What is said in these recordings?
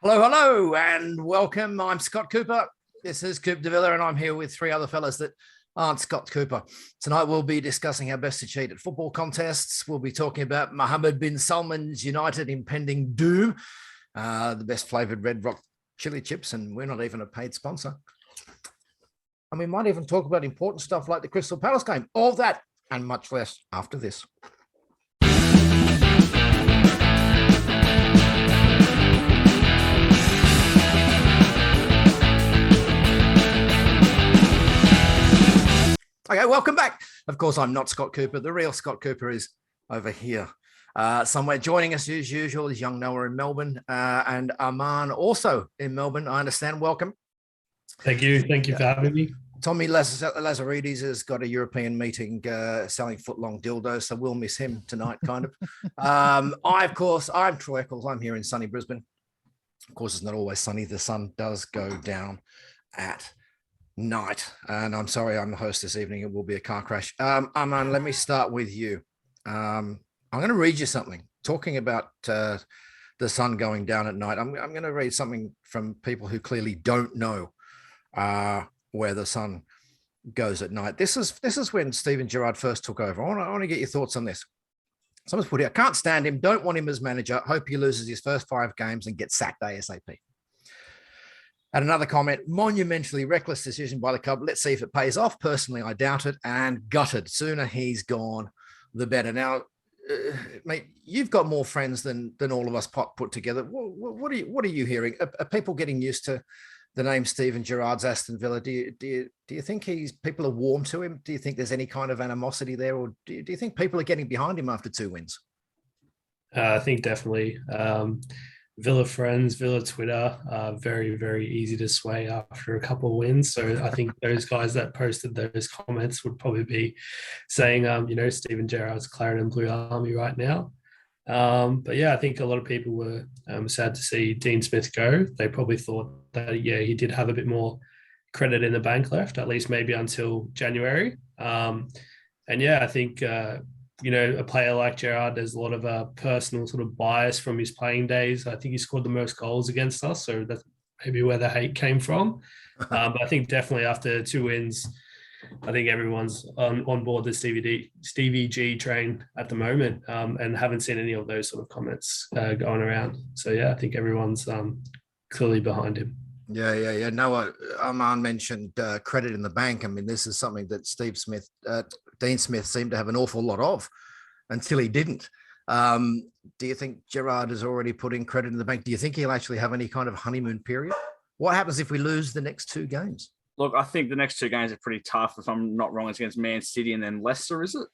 Hello, hello, and welcome. I'm Scott Cooper. This is Coop de Villa, and I'm here with three other fellas that aren't Scott Cooper. Tonight, we'll be discussing how best to cheat at football contests. We'll be talking about Mohammed bin Salman's United impending doom, the best flavoured Red Rock chili chips, and we're not even a paid sponsor. And we might even talk about important stuff like the Crystal Palace game. All that and much less after this. Okay, welcome back. Of course, I'm not Scott Cooper. The real Scott Cooper is over here somewhere. Joining us as usual is young Noah in Melbourne and Aman also in Melbourne. I understand. Welcome. Thank you. Thank you for having me. Tommy Lazaridis has got a European meeting selling foot-long dildos, so we'll miss him tonight, kind of. I'm Troy Eccles. I'm here in sunny Brisbane. Of course, it's not always sunny. The sun does go down at night, and I'm sorry I'm the host this evening. It will be a car crash. Aman, let me start with you. I'm going to read you something talking about the sun going down at night. I'm going to read something from people who clearly don't know where the sun goes at night. This is when Steven Gerrard first took over. I want to get your thoughts on this. Someone's put here, can't stand him, don't want him as manager, hope he loses his first 5 games and gets sacked ASAP. And another comment, monumentally reckless decision by the club. Let's see if it pays off. Personally, I doubt it, and gutted. Sooner he's gone, the better. Now, mate, you've got more friends than all of us put together. What are you hearing? Are people getting used to the name Steven Gerrard's Aston Villa? Do you think people are warm to him? Do you think there's any kind of animosity there, or do you think people are getting behind him after 2 wins? I think definitely. Villa friends, Villa Twitter, very, very easy to sway after a couple of wins. So I think those guys that posted those comments would probably be saying, Steven Gerrard's Clarendon Blue Army right now. But yeah, I think a lot of people were sad to see Dean Smith go. They probably thought that, he did have a bit more credit in the bank left, at least maybe until January. I think, a player like Gerrard, there's a lot of personal sort of bias from his playing days. I think he scored the most goals against us, so that's maybe where the hate came from. But I think definitely after 2 wins, I think everyone's on board the Stevie G train at the moment, and haven't seen any of those sort of comments going around. So, I think everyone's clearly behind him. Yeah. Noah, Aman mentioned credit in the bank. I mean, this is something that Dean Smith seemed to have an awful lot of until he didn't. Do you think Gerrard is already putting credit in the bank? Do you think he'll actually have any kind of honeymoon period? What happens if we lose the next 2 games? Look, I think the next 2 games are pretty tough. If I'm not wrong, it's against Man City and then Leicester, is it?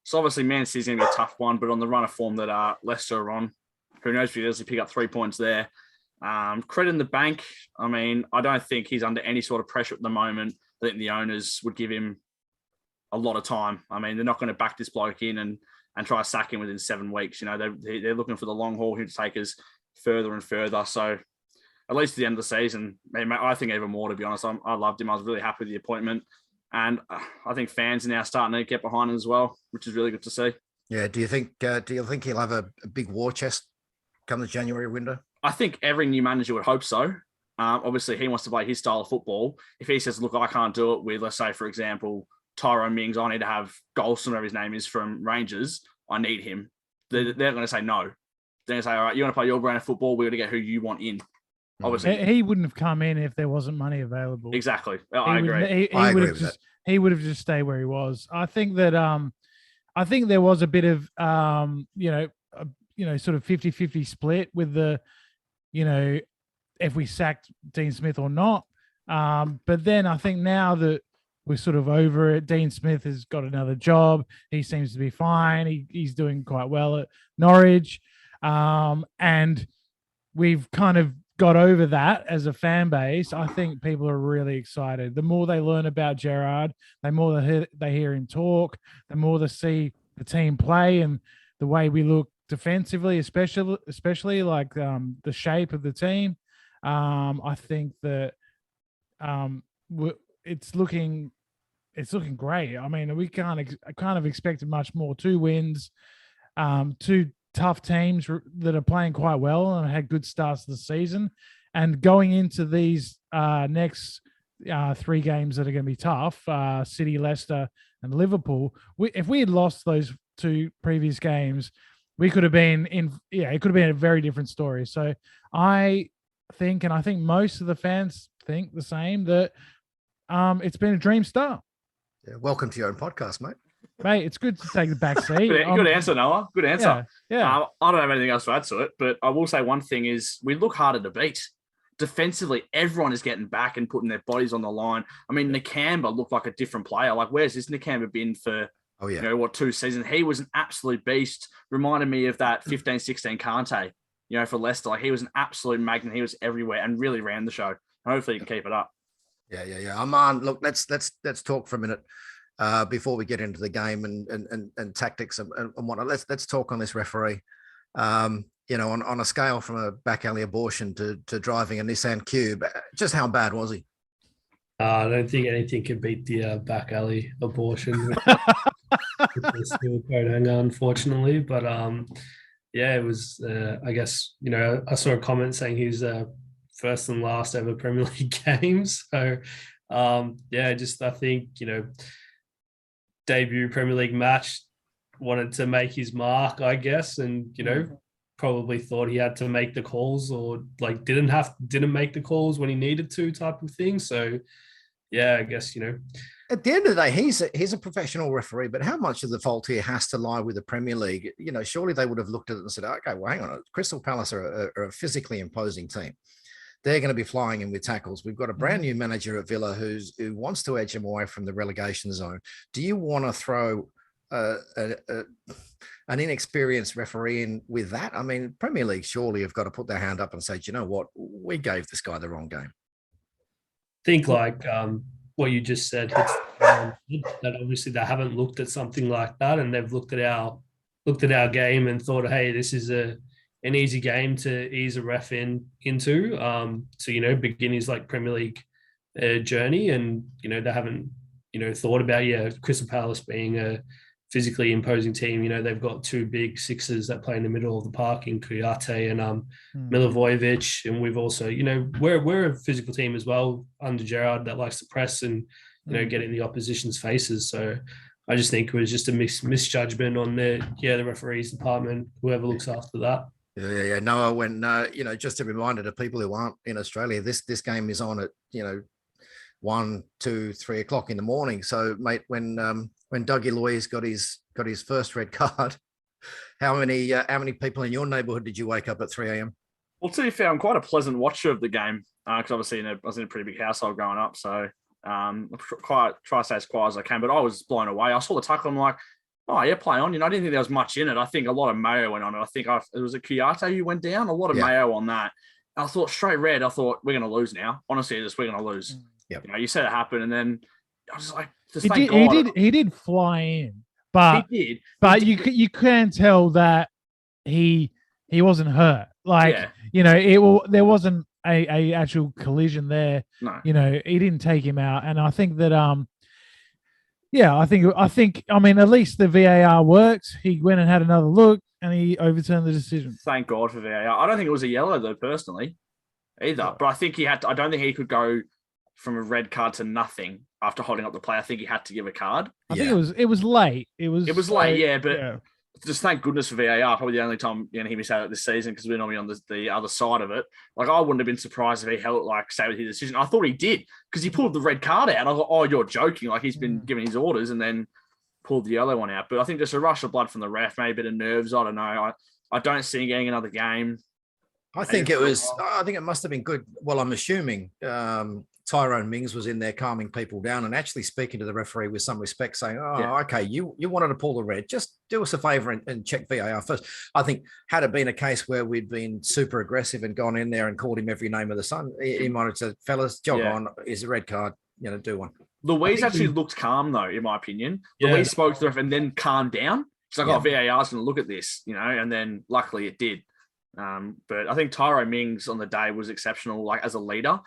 So obviously Man City's going to be a tough one, but on the run of form that Leicester are on, who knows if he does pick up 3 points there. Credit in the bank, I mean, I don't think he's under any sort of pressure at the moment. I think the owners would give him a lot of time. I mean, they're not going to back this bloke in and try to sack him within 7 weeks. They're looking for the long haul here to take us further and further. So at least at the end of the season, I think even more, to be honest. I loved him. I was really happy with the appointment. And I think fans are now starting to get behind him as well, which is really good to see. Yeah. Do you think he'll have a big war chest come the January window? I think every new manager would hope so. Obviously, he wants to play his style of football. If he says, look, I can't do it with, let's say, for example, Tyrone Mings, I need to have Golson, whatever his name is, from Rangers, I need him. They're going to say no. They're going to say, all right, you want to play your brand of football, we're going to get who you want in. Obviously, he wouldn't have come in if there wasn't money available. Exactly. I agree. I agree with that. He would have just stayed where he was. I think that I think there was a bit of sort of 50-50 split with the, if we sacked Dean Smith or not. But then I think now that we're sort of over it, Dean Smith has got another job. He seems to be fine. He's doing quite well at Norwich. And we've kind of got over that as a fan base. I think people are really excited. The more they learn about Gerrard, the more they hear him talk, the more they see the team play and the way we look defensively, especially like the shape of the team. I think that it's looking great. I mean, we kind of expected much more. 2 wins, two tough teams that are playing quite well and had good starts to the season. And going into these next 3 games that are going to be tough, City, Leicester, and Liverpool, if we had lost those 2 previous games, we could have been it could have been a very different story. So I think, and I think most of the fans think the same, that it's been a dream start. Yeah, welcome to your own podcast, mate. Mate, it's good to take the back seat. Good answer, Noah. Good answer. Yeah. I don't have anything else to add to it, but I will say one thing is we look harder to beat. Defensively, everyone is getting back and putting their bodies on the line. I mean, Nakamba looked like a different player. Like, where's this Nakamba been for, 2 seasons? He was an absolute beast. Reminded me of that 15-16 Kante, for Leicester. Like, he was an absolute magnet. He was everywhere and really ran the show. Hopefully, he can keep it up. Yeah. Aman, look, let's talk for a minute. Before we get into the game and tactics and whatnot, let's talk on this referee. On a scale from a back alley abortion to driving a Nissan Cube, just how bad was he? I don't think anything can beat the back alley abortion. Unfortunately, but it was. I guess I saw a comment saying he's first and last ever Premier League games. So I think debut Premier League match, wanted to make his mark, I guess, and probably thought he had to make the calls, or like didn't make the calls when he needed to, type of thing. So I guess at the end of the day, he's a professional referee, but how much of the fault here has to lie with the Premier League? Surely they would have looked at it and said, okay, well, hang on, Crystal Palace are a physically imposing team. They're going to be flying in with tackles. We've got a brand new manager at Villa who wants to edge them away from the relegation zone. Do you want to throw an inexperienced referee in with that? I mean, Premier League surely have got to put their hand up and say, you know what, we gave this guy the wrong game. Think like what you just said. That obviously they haven't looked at something like that, and they've looked at our game and thought, hey, this is an easy game to ease a ref into. Begin his Premier League journey, and they haven't thought about Crystal Palace being a physically imposing team. They've got 2 big sixes that play in the middle of the park in Kouyaté and Milivojevic, and we've also we're a physical team as well under Gerrard that likes to press and get in the opposition's faces. So I just think it was just a misjudgment on the referees department, whoever looks after that. Yeah. Noah, when just a reminder to people who aren't in Australia, this game is on at 1, 2, 3 o'clock in the morning. So, mate, when Dougie Luiz got his first red card, how many people in your neighbourhood did you wake up at 3 a.m.? Well, to be fair, I'm quite a pleasant watcher of the game because obviously I was in a pretty big household growing up, so try to stay as quiet as I can. But I was blown away. I saw the tackle. I'm like, oh yeah, play on. I didn't think there was much in it. I think a lot of mayo went on it. I think it was a Kouyaté who went down. A lot of mayo on that. I thought straight red. I thought we're going to lose now. Honestly, we're going to lose. Yep. You said it happened, and then I was like, he did fly in, but he did. But you can tell that he wasn't hurt. There wasn't a actual collision there. No. He didn't take him out, and I think that I mean, at least the VAR worked. He went and had another look, and he overturned the decision. Thank God for VAR. I don't think it was a yellow though, personally, either. Yeah. But I think I don't think he could go from a red card to nothing after holding up the play. I think he had to give a card. I think it was late. It was late, but just thank goodness for VAR. Probably the only time he missed out this season because we're normally on the other side of it. Like, I wouldn't have been surprised if he held stayed with his decision. I thought he did because he pulled the red card out. I thought, oh, you're joking. Like, he's been giving his orders and then pulled the yellow one out. But I think just a rush of blood from the ref, maybe a bit of nerves. I don't know. I don't see him getting another game. I think it must have been good. Well, I'm assuming Tyrone Mings was in there calming people down and actually speaking to the referee with some respect, saying, okay, you wanted to pull the red. Just do us a favor and check VAR first. I think had it been a case where we'd been super aggressive and gone in there and called him every name of the sun, he might have said, fellas, jog on. Is a red card, do one. Luiz actually looked calm, though, in my opinion. Yeah. Luiz spoke to the ref and then calmed down. It's like, VAR's going to look at this, and then luckily it did. But I think Tyrone Mings on the day was exceptional, like as a leader.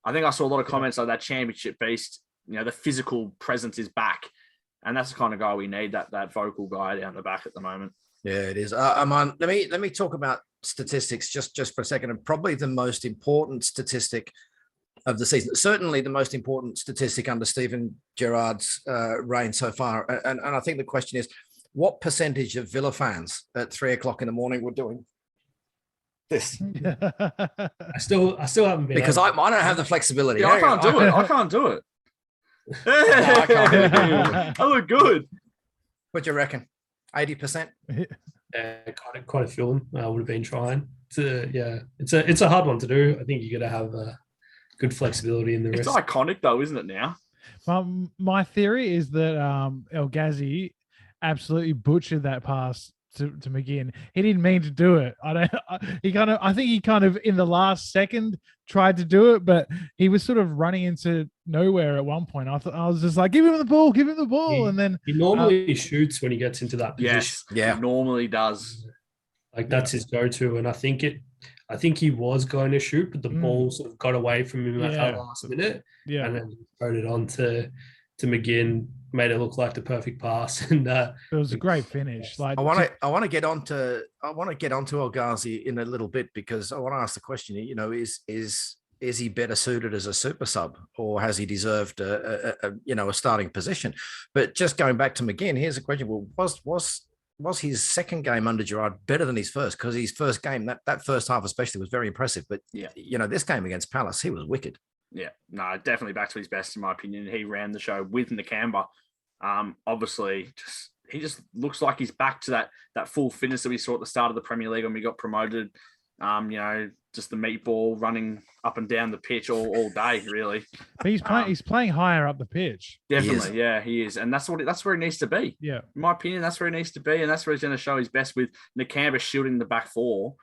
I think I saw a lot of comments like that championship beast, the physical presence is back. And that's the kind of guy we need, that vocal guy down the back at the moment. Yeah, it is. Aman, let me talk about statistics just for a second, and probably the most important statistic of the season. Certainly the most important statistic under Steven Gerrard's reign so far. And I think the question is, what percentage of Villa fans at 3:00 in the morning were doing this? I still haven't been Because I don't have the flexibility. Yeah, I can't do it. I can't do it. I can't do it. I look good. What do you reckon? 80%? Quite a few of them would have been trying. It's a hard one to do. I think you got to have good flexibility in the It's wrist. iconic though, isn't it now? My theory is that El Ghazi absolutely butchered that pass to McGinn. He didn't mean to do it. I think he kind of in the last second tried to do it, but he was sort of running into nowhere at one point. I was just like, give him the ball, and then he normally shoots when he gets into that position. Yes, Yeah, he normally does. Like that's his go-to, and I think he was going to shoot, but the ball sort of got away from him at that last minute. Yeah, and then he throwed it on to McGinn, made it look like the perfect pass, and it was a great finish. Like I want to get onto El Ghazi in a little bit, because I want to ask the question. You know, is he better suited as a super sub, or has he deserved a starting position? But just going back to McGinn, here's a question: well, was his second game under Gerrard better than his first? Because his first game, that first half especially, was very impressive. But this game against Palace, he was wicked. Yeah, no, definitely back to his best in my opinion. He ran the show with Nakamba. Obviously, he just looks like he's back to that full fitness that we saw at the start of the Premier League when we got promoted. Just the meatball running up and down the pitch all day, really. But he's playing higher up the pitch. Definitely, he is, and that's where he needs to be. Yeah, in my opinion, that's where he needs to be, and that's where he's going to show his best with Nakamba shielding the back four.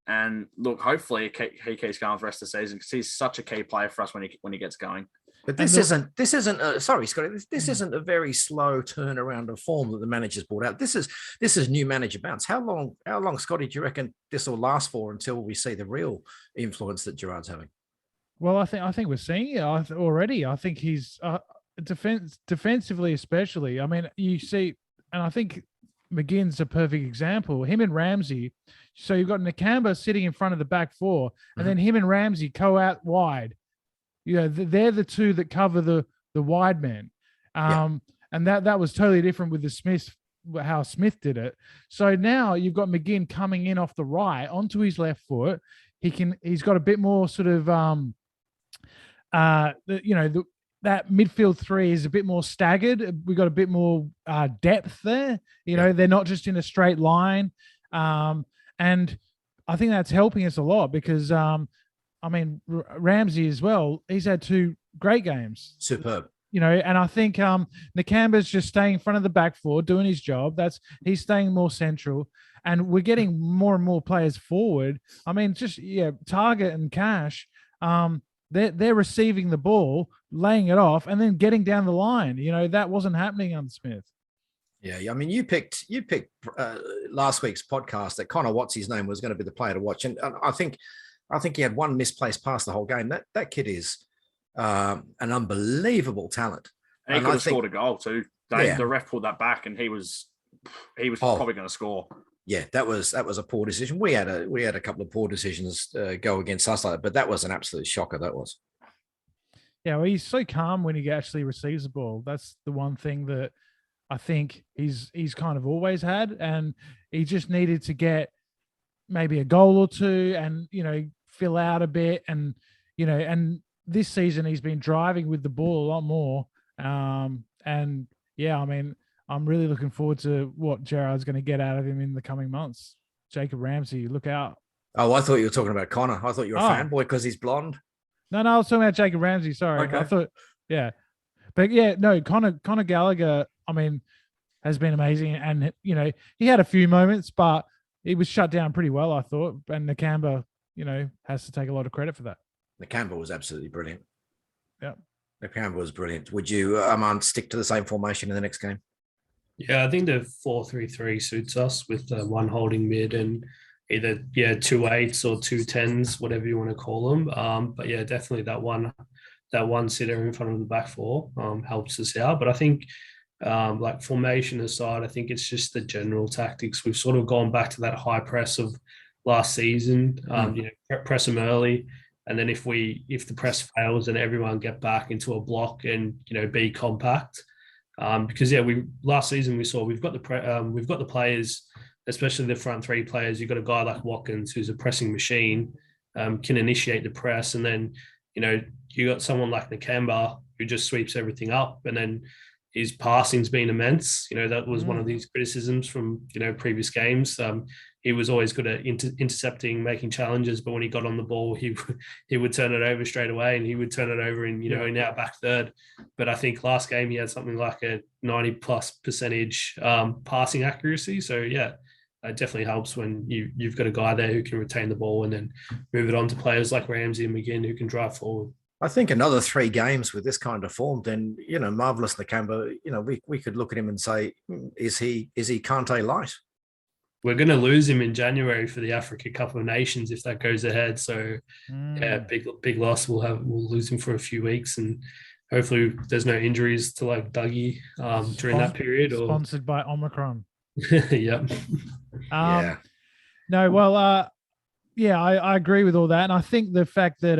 And look, hopefully he keeps going for the rest of the season, because he's such a key player for us when he gets going. But this isn't sorry, Scotty. This isn't a very slow turnaround of form that the manager's brought out. This is new manager bounce. How long, Scotty, do you reckon this will last for until we see the real influence that Gerrard's having? Well, I think we're seeing it already. I think he's defensively, especially. I mean, you see, and I think McGinn's a perfect example. Him and Ramsey. So you've got Nakamba sitting in front of the back four, and then him and Ramsey go out wide. You know, they're the two that cover the wide men. And that was totally different with the Smith, how Smith did it. So now you've got McGinn coming in off the right onto his left foot. He's got a bit more sort of that midfield three is a bit more staggered. We've got a bit more depth there. You know, they're not just in a straight line. And I think that's helping us a lot, because Ramsey as well, he's had two great games. Superb. You know, and I think Nakamba's just staying in front of the back four, doing his job. He's staying more central, and we're getting more and more players forward. I mean, Target and Cash, they're receiving the ball, laying it off, and then getting down the line. You know, that wasn't happening under Smith. Yeah, I mean, you picked last week's podcast that Connor, what's his name, was going to be the player to watch, and I think he had one misplaced pass the whole game. That kid is an unbelievable talent, and he could have scored a goal too. The ref pulled that back, and he was probably going to score. Yeah, that was a poor decision. We had a couple of poor decisions go against us like that, but that was an absolute shocker. That was. Yeah, well, he's so calm when he actually receives the ball. That's the one thing that I think he's kind of always had, and he just needed to get maybe a goal or two, and fill out a bit, and this season he's been driving with the ball a lot more. And yeah, I mean, I'm really looking forward to what Gerrard's going to get out of him in the coming months. Jacob Ramsey, look out. Oh, I thought you were talking about Connor. I thought you were a fanboy because he's blonde. No, I was talking about Jacob Ramsey. Sorry. Okay. I thought, yeah. But yeah, no, Connor Gallagher, I mean, has been amazing. And, he had a few moments, but he was shut down pretty well, I thought. And Nakamba, has to take a lot of credit for that. Nakamba was absolutely brilliant. Yeah. Nakamba was brilliant. Would you, Aman, stick to the same formation in the next game? Yeah, I think the 4-3-3 suits us with one holding mid and either 2 8s or 2 10s, whatever you want to call them. But yeah, definitely that one sitter in front of the back four helps us out. But I think like formation aside, I think it's just the general tactics. We've sort of gone back to that high press of last season. Press them early, and then if the press fails, then everyone get back into a block and be compact. Because last season we saw we've got the players, especially the front three players. You've got a guy like Watkins who's a pressing machine, can initiate the press, and then you got someone like Nakamba who just sweeps everything up, and then his passing's been immense. That was one of these criticisms from previous games. He was always good at intercepting, making challenges, but when he got on the ball, he would turn it over straight away, and he would turn it over in our back third. But I think last game he had something like a 90+% passing accuracy. So yeah, it definitely helps when you've got a guy there who can retain the ball and then move it on to players like Ramsey and McGinn who can drive forward. I think another 3 games with this kind of form, then, marvellous Nakamba, we could look at him and say, is he Kante light? We're going to lose him in January for the Africa Cup of Nations if that goes ahead. So yeah, big loss. We'll lose him for a few weeks, and hopefully there's no injuries to like Dougie during that period. Sponsored by Omicron. Yeah. No, well, I agree with all that, and I think the fact that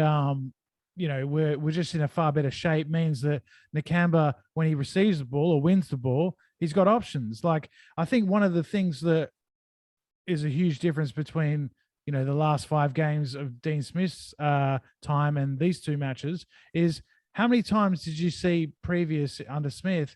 we're just in a far better shape means that Nakamba, when he receives the ball or wins the ball, he's got options. Like, I think one of the things that is a huge difference between the last 5 games of Dean Smith's time and these 2 matches is how many times did you see previous under Smith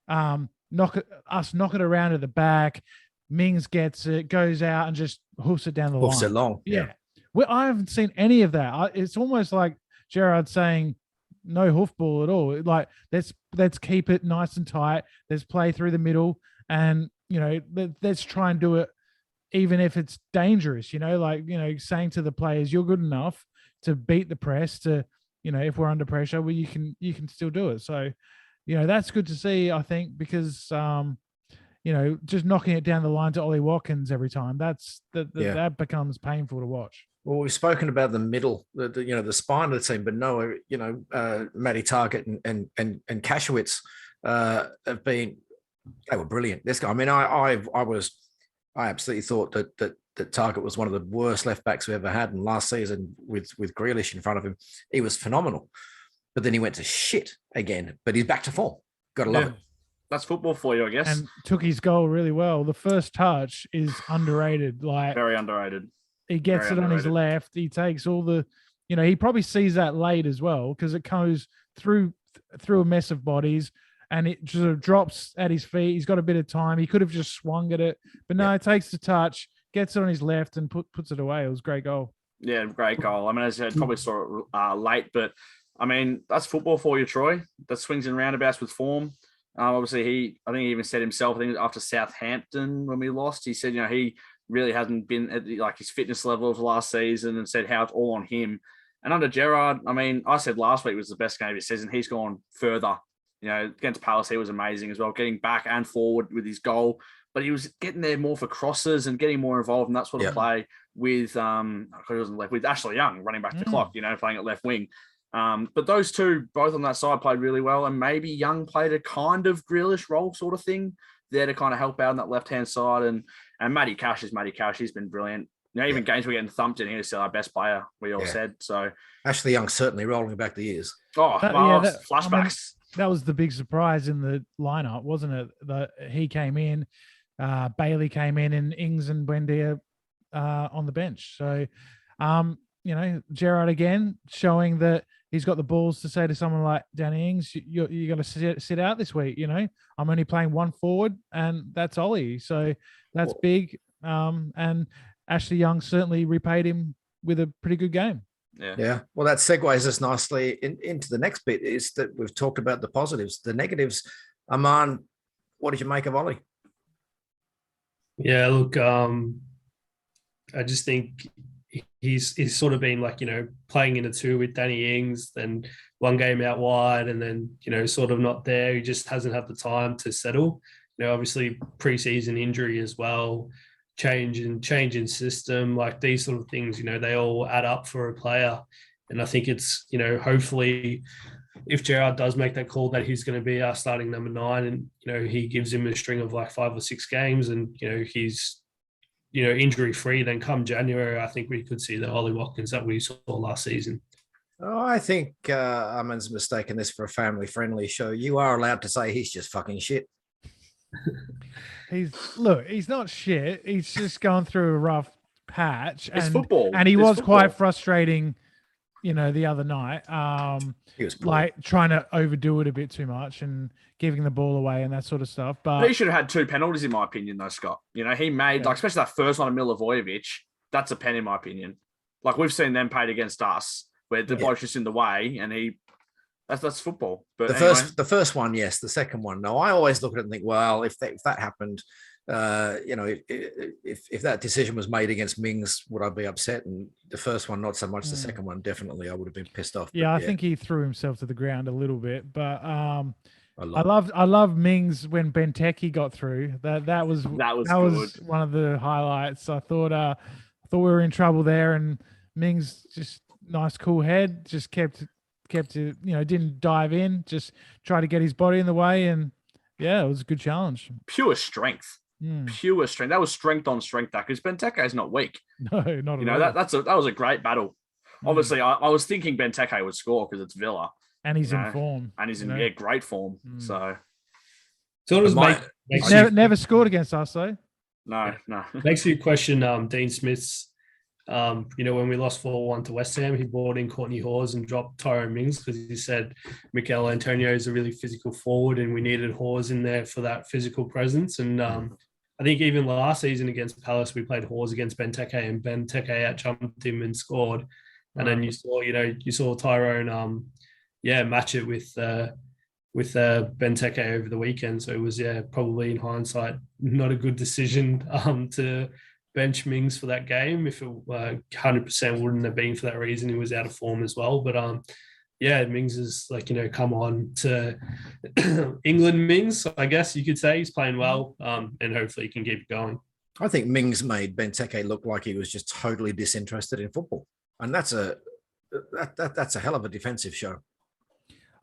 knock it around at the back, Mings gets it, goes out and just hoofs it down the line. Hoofs it long. Yeah. Well, I haven't seen any of that. It's almost like Gerrard saying no hoofball at all. Like, let's keep it nice and tight. Let's play through the middle, and let's try and do it even if it's dangerous. Saying to the players, you're good enough to beat the press. To if we're under pressure, well, you can still do it. So that's good to see, I think, because just knocking it down the line to Ollie Watkins every time, that becomes painful to watch. Well, we've spoken about the middle, the spine of the team, but no, Matty Targett and Kashowitz they were brilliant. This guy, I mean, I absolutely thought that Targett was one of the worst left backs we ever had, and last season with Grealish in front of him, he was phenomenal. But then he went to shit again, but he's back to form. Got to love it. That's football for you, I guess. And took his goal really well. The first touch is underrated. Like, very underrated. He gets it on his left. He takes all the, he probably sees that late as well because it goes through a mess of bodies and it sort of drops at his feet. He's got a bit of time. He could have just swung at it, but no, he takes the touch, gets it on his left and puts it away. It was a great goal. Yeah, great goal. I mean, as I said, probably saw it late, but I mean, that's football for you, Troy. That swings and roundabouts with form. Obviously, I think he even said himself, I think after Southampton when we lost, he said, he really hasn't been at his fitness level of last season, and said how it's all on him. And under Gerrard, I mean, I said last week was the best game of his season. He's gone further. Against Palace, he was amazing as well, getting back and forward with his goal. But he was getting there more for crosses and getting more involved in that sort of play with with Ashley Young running back the clock, playing at left wing. But those two, both on that side, played really well, and maybe Young played a kind of Grealish role sort of thing there to kind of help out on that left-hand side. And Matty Cash is Matty Cash. He's been brilliant. Even games we're getting thumped in, he's still our best player, we all said. So Ashley Young certainly rolling back the years. Flashbacks. I mean, that was the big surprise in the lineup, wasn't it? That he came in, Bailey came in, and Ings and Buendia on the bench. So, Gerrard again showing that he's got the balls to say to someone like Danny Ings, you got to sit out this week. I'm only playing one forward, and that's Ollie. So that's big. And Ashley Young certainly repaid him with a pretty good game. Yeah. Well, that segues us nicely into the next bit, is that we've talked about the positives. The negatives, Aman, what did you make of Ollie? Yeah, look, I just think he's sort of been playing in a two with Danny Ings, then one game out wide, and then sort of not there. He just hasn't had the time to settle. Obviously pre-season injury as well, change in system, like these sort of things. They all add up for a player, and I think it's hopefully if Gerrard does make that call that he's going to be our starting number 9, and he gives him a string of like 5 or 6 games, and he's injury free, then come January, I think we could see the Ollie Watkins that we saw last season. Oh, I think Aman's mistaken this for a family-friendly show. You are allowed to say he's just fucking shit. He's not shit. He's just gone through a rough patch. It's and, football. And he It's was football. quite frustrating, the other night. He was like trying to overdo it a bit too much and giving the ball away and that sort of stuff. But he should have had 2 penalties, in my opinion, though, Scott. He made, especially that first one of Milivojevic, that's a pen, in my opinion. Like, we've seen them paid against us, where the bloke's just in the way, and that's football. But the first one, yes. The second one, no. I always look at it and think, well, if that happened, if that decision was made against Mings, would I be upset? And the first one, not so much. The second one, definitely, I would have been pissed off. Yeah, but, I think he threw himself to the ground a little bit. But I love Mings when Benteke got through. That was good. one of the highlights. I thought we were in trouble there, and Mings just nice cool head, just kept it, didn't dive in, just tried to get his body in the way, and yeah, it was a good challenge. Pure strength. Pure strength. That was strength on strength, because Benteke is not weak. No, not at all. That was a great battle. Obviously, I was thinking Benteke would score because it's Villa. And he's in form. And he's in great form. So it never scored against us though. No. Makes you question Dean Smith's. When we lost 4-1 to West Ham, he brought in Courtney Hawes and dropped Tyrone Mings because he said Mikel Antonio is a really physical forward and we needed Hawes in there for that physical presence. And I think even last season against Palace, we played Hawes against Benteke, and Benteke outjumped him and scored. And then you saw Tyrone match it with Benteke over the weekend. So it was probably in hindsight not a good decision to bench Mings for that game. If it 100% wouldn't have been for that reason, he was out of form as well. But Mings is come on to England Mings, I guess you could say. He's playing well, and hopefully he can keep it going. I think Mings made Benteke look like he was just totally disinterested in football, and that's a hell of a defensive show.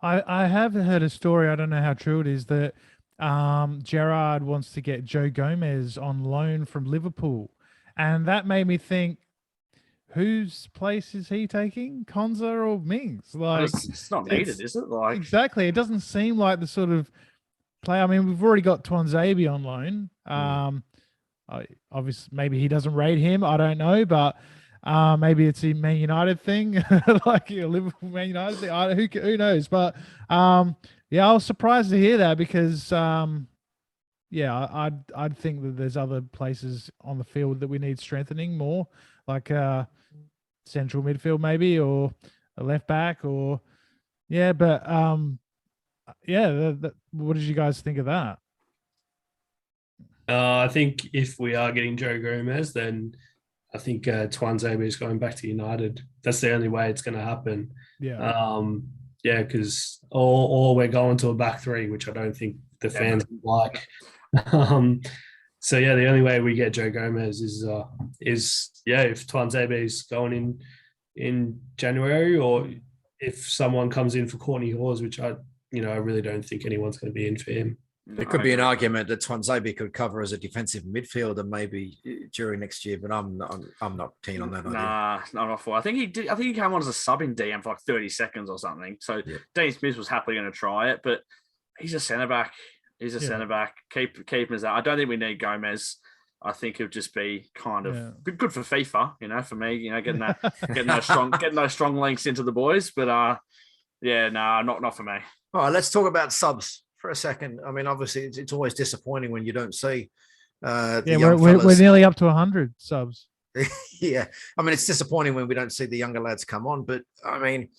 I have heard a story, I don't know how true it is, that Gerrard wants to get Joe Gomez on loan from Liverpool. And that made me think, whose place is he taking? Konza or Mings? It's not needed, is it? Exactly. It doesn't seem like the sort of play. I mean, we've already got Tuanzebe on loan. Obviously, maybe he doesn't rate him. I don't know, but maybe it's a Man United thing, like a Liverpool Man United thing. Who knows? But I was surprised to hear that because I'd think that there's other places on the field that we need strengthening more, like central midfield maybe, or a left back, or what did you guys think of that? I think if we are getting Joe Gomez, then I think Tuanzebe is going back to United. That's the only way it's going to happen. Because or we're going to a back three, which I don't think the fans like. The only way we get Joe Gomez is if Tuanzebe is going in January, or if someone comes in for Courtney Hawes, which I really don't think anyone's going to be in for him. There could be an argument that Tuanzebe could cover as a defensive midfielder maybe during next year, but I'm not keen on that idea. Nah, not for. I think he did. I think he came on as a sub in DM for like 30 seconds or something. So Dean Smith was happily going to try it, but he's a centre back. Centre back. Keep him as that. I don't think we need Gomez. I think it'll just be kind of good for FIFA. For me, getting those strong links into the boys. But not for me. All right, let's talk about subs for a second. I mean, obviously, it's always disappointing when you don't see. We're nearly up to 100 subs. Yeah, I mean, it's disappointing when we don't see the younger lads come on. But I mean,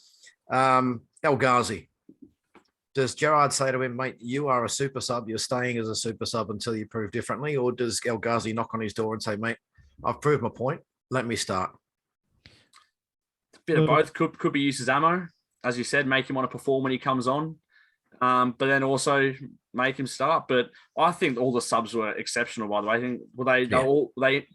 El Ghazi. Does Gerrard say to him, mate, you are a super sub, you're staying as a super sub until you prove differently? Or does El Ghazi knock on his door and say, mate, I've proved my point, let me start? A bit of both. Could be used as ammo, as you said, make him want to perform when he comes on, but then also make him start. But I think all the subs were exceptional, by the way. I think they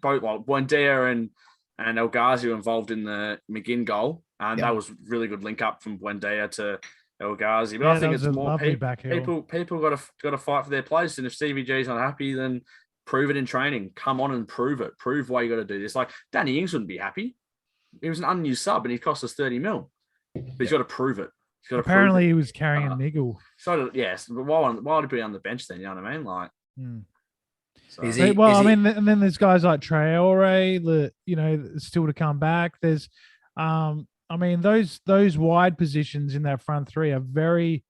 both, Buendia and El Ghazi were involved in the McGinn goal, and that was really good link up from Buendia to El Ghazi. But Yeah, I that think was it's a more lovely back heel. people got to fight for their place. And if CVG's unhappy, then prove it in training. Come on and prove it. Prove why you got to do this. Like Danny Ings wouldn't be happy. He was an unused sub and he cost us 30 mil. But he's got to prove it. He's got to Apparently, prove it. he was carrying a niggle. So yes, but why would he be on the bench then? You know what I mean? Like, so. Is But, he? well, is I he- mean, and then there's guys like Traore that still to come back. There's, I mean, those wide positions in that front three are very,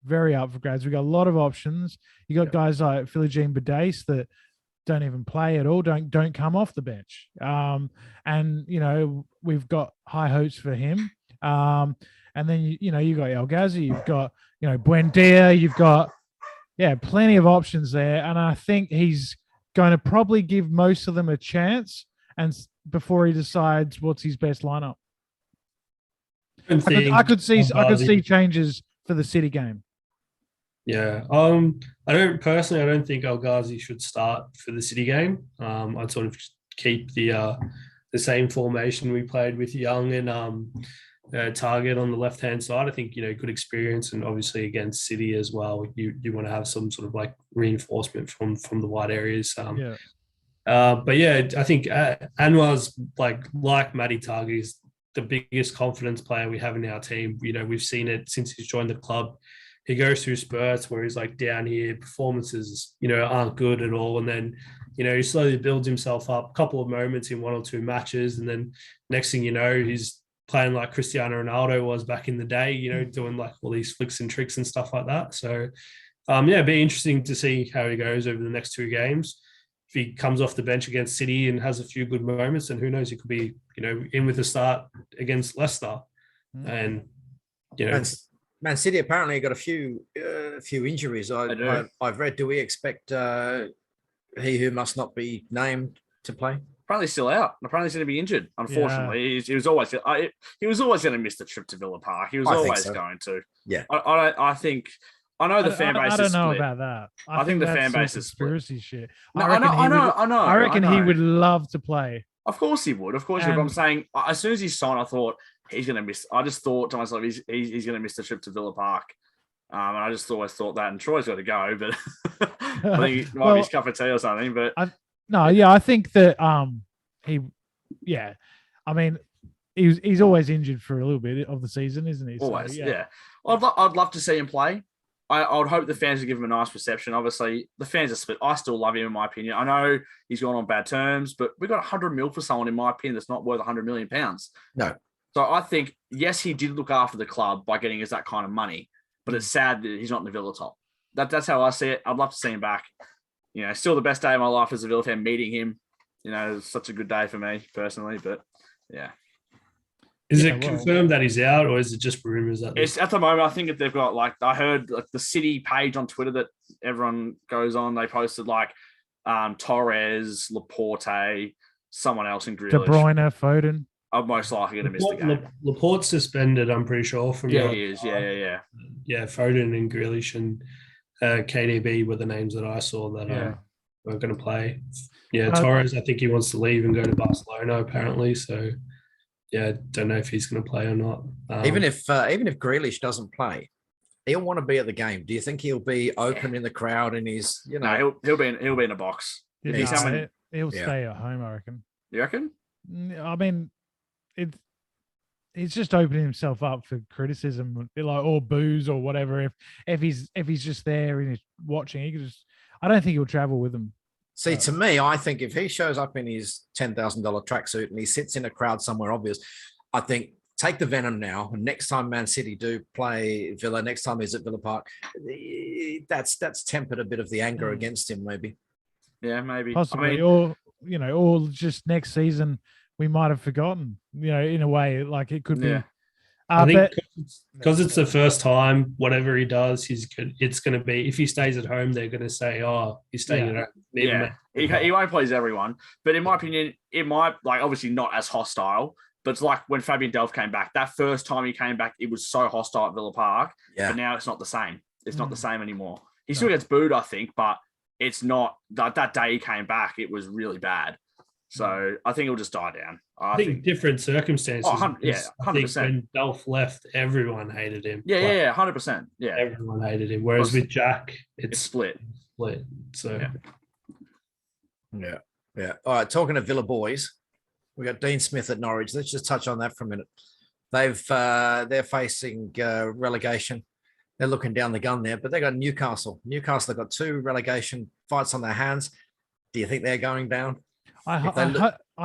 very up for grabs. We've got a lot of options. You got guys like Philogene Badace that don't even play at all, don't come off the bench. And we've got high hopes for him. And then you got El Ghazi, you've got Buendia, you've got plenty of options there, and I think he's going to probably give most of them a chance, and before he decides what's his best lineup. I could see changes for the City game. Yeah. I don't think El Ghazi should start for the City game. I'd sort of keep the same formation we played with Young and Target on the left-hand side. I think, good experience, and obviously against City as well, you want to have some sort of like reinforcement from the wide areas. But yeah, I think Anwar's like Matty Target is the biggest confidence player we have in our team. We've seen it since he's joined the club. He goes through spurts where he's like down here, performances, aren't good at all. And then, he slowly builds himself up, a couple of moments in one or two matches. And then next thing you know, he's playing like Cristiano Ronaldo was back in the day, doing like all these flicks and tricks and stuff like that. So, it'd be interesting to see how he goes over the next two games. If he comes off the bench against City and has a few good moments, then who knows, he could be, in with a start against Leicester. And, Man City apparently got a few injuries. I've read. Do we expect he who must not be named to play? Apparently still out. Apparently he's going to be injured. Unfortunately, he was always going to miss the trip to Villa Park. He was always going to. Yeah. I think. I know the fan base. I don't know about that. I think the fan base is conspiracy shit. No, I know. I reckon he would love to play. Of course he would. Of course he would. But I'm saying, as soon as he signed, I thought he's going to miss. I just thought to myself, he's going to miss the trip to Villa Park. And I just always thought that. And Troy's got to go, but I think it might be his cup of tea or something. But I think that I mean, he's always injured for a little bit of the season, isn't he? Always, so, yeah. I'd love to see him play. I would hope the fans would give him a nice reception. Obviously, the fans are split. I still love him, in my opinion. I know he's gone on bad terms, but we got 100 mil for someone, in my opinion, that's not worth 100 million pounds. No. So I think, yes, he did look after the club by getting us that kind of money, but it's sad that he's not in the Villa top. That's how I see it. I'd love to see him back. Still the best day of my life as a Villa fan, meeting him. It's such a good day for me personally, but yeah. Is it confirmed that he's out, or is it just rumors? It's at the moment. I think that they've got I heard the City page on Twitter that everyone goes on. They posted Torres, Laporte, someone else in Grealish. De Bruyne, Foden. I'm most likely going to miss the game. Laporte's suspended, I'm pretty sure. He is. Yeah. Yeah, Foden and Grealish and KDB were the names that I saw that were going to play. Yeah, Torres, I think he wants to leave and go to Barcelona apparently. So. Yeah, don't know if he's going to play or not. Even if Grealish doesn't play, he'll want to be at the game. Do you think he'll be open in the crowd and he's No, he'll be in a box. He'll stay at home, I reckon. You reckon? I mean, he's just opening himself up for criticism, or boos or whatever. If he's just there and he's watching, he could just. I don't think he'll travel with them. See, to me, I think if he shows up in his $10,000 tracksuit and he sits in a crowd somewhere obvious, I think take the venom now. And next time Man City do play Villa, next time he's at Villa Park, that's tempered a bit of the anger against him, maybe. Yeah, maybe. Possibly, or just next season we might have forgotten. In a way, it could be. I think because it's the first time, whatever he does, it's going to be, if he stays at home, they're going to say, oh, he's staying at home. Yeah, he won't please everyone. But in my opinion, it might, obviously not as hostile, but it's like when Fabian Delph came back. That first time he came back, it was so hostile at Villa Park. Yeah. But now it's not the same. It's not the same anymore. He still gets booed, I think, but it's not, that day he came back, it was really bad. So I think it'll just die down. I think different circumstances. Oh, yeah, I think 100%. when Dolph left, everyone hated him. Yeah, 100%. Yeah, everyone hated him. Whereas with Jack, it's split. So yeah. All right, talking to Villa boys, we got Dean Smith at Norwich. Let's just touch on that for a minute. They're facing relegation. They're looking down the gun there, but they got Newcastle. Newcastle have got 2 relegation fights on their hands. Do you think they're going down? I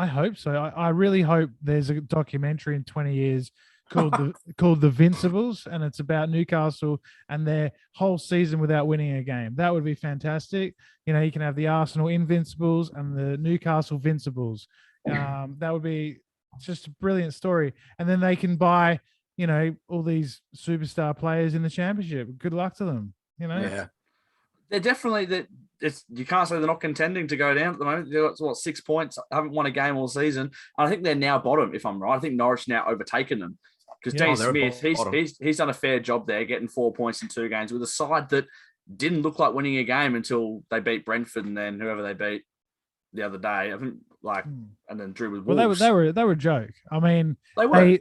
hope so. I really hope there's a documentary in 20 years called the Vincibles, and it's about Newcastle and their whole season without winning a game. That would be fantastic. You know, you can have the Arsenal Invincibles and the Newcastle Vincibles. That would be just a brilliant story. And then they can buy, you know, all these superstar players in the championship. Good luck to them. You know, Yeah, they're definitely that. You can't say they're not contending to go down at the moment. They've got 6 points, haven't won a game all season. And I think they're now bottom, if I'm right. I think Norwich now overtaken them because Dean Smith, he's done a fair job there, getting 4 points in 2 games with a side that didn't look like winning a game until they beat Brentford and then whoever they beat the other day. I think and then drew with Wolves. Well, they were a joke. I mean,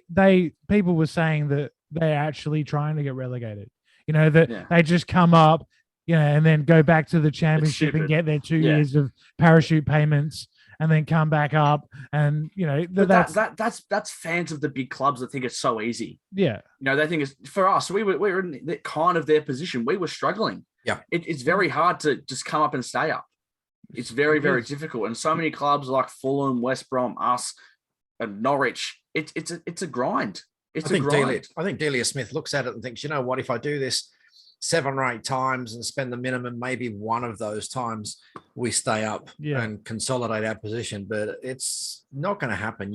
they people were saying that they're actually trying to get relegated. You know, that they just come up, you know, and then go back to the championship and get their 2 years of parachute payments and then come back up. And, you know, that's fans of the big clubs that think it's so easy. Yeah. You know, they think it's for us. We were in kind of their position. We were struggling. Yeah. It's very hard to just come up and stay up. It's very, very difficult. And so many clubs like Fulham, West Brom, us, and Norwich, it's a grind. I think Delia Smith looks at it and thinks, you know what, if I do this 7 or 8 times and spend the minimum, maybe one of those times we stay up and consolidate our position. But it's not going to happen.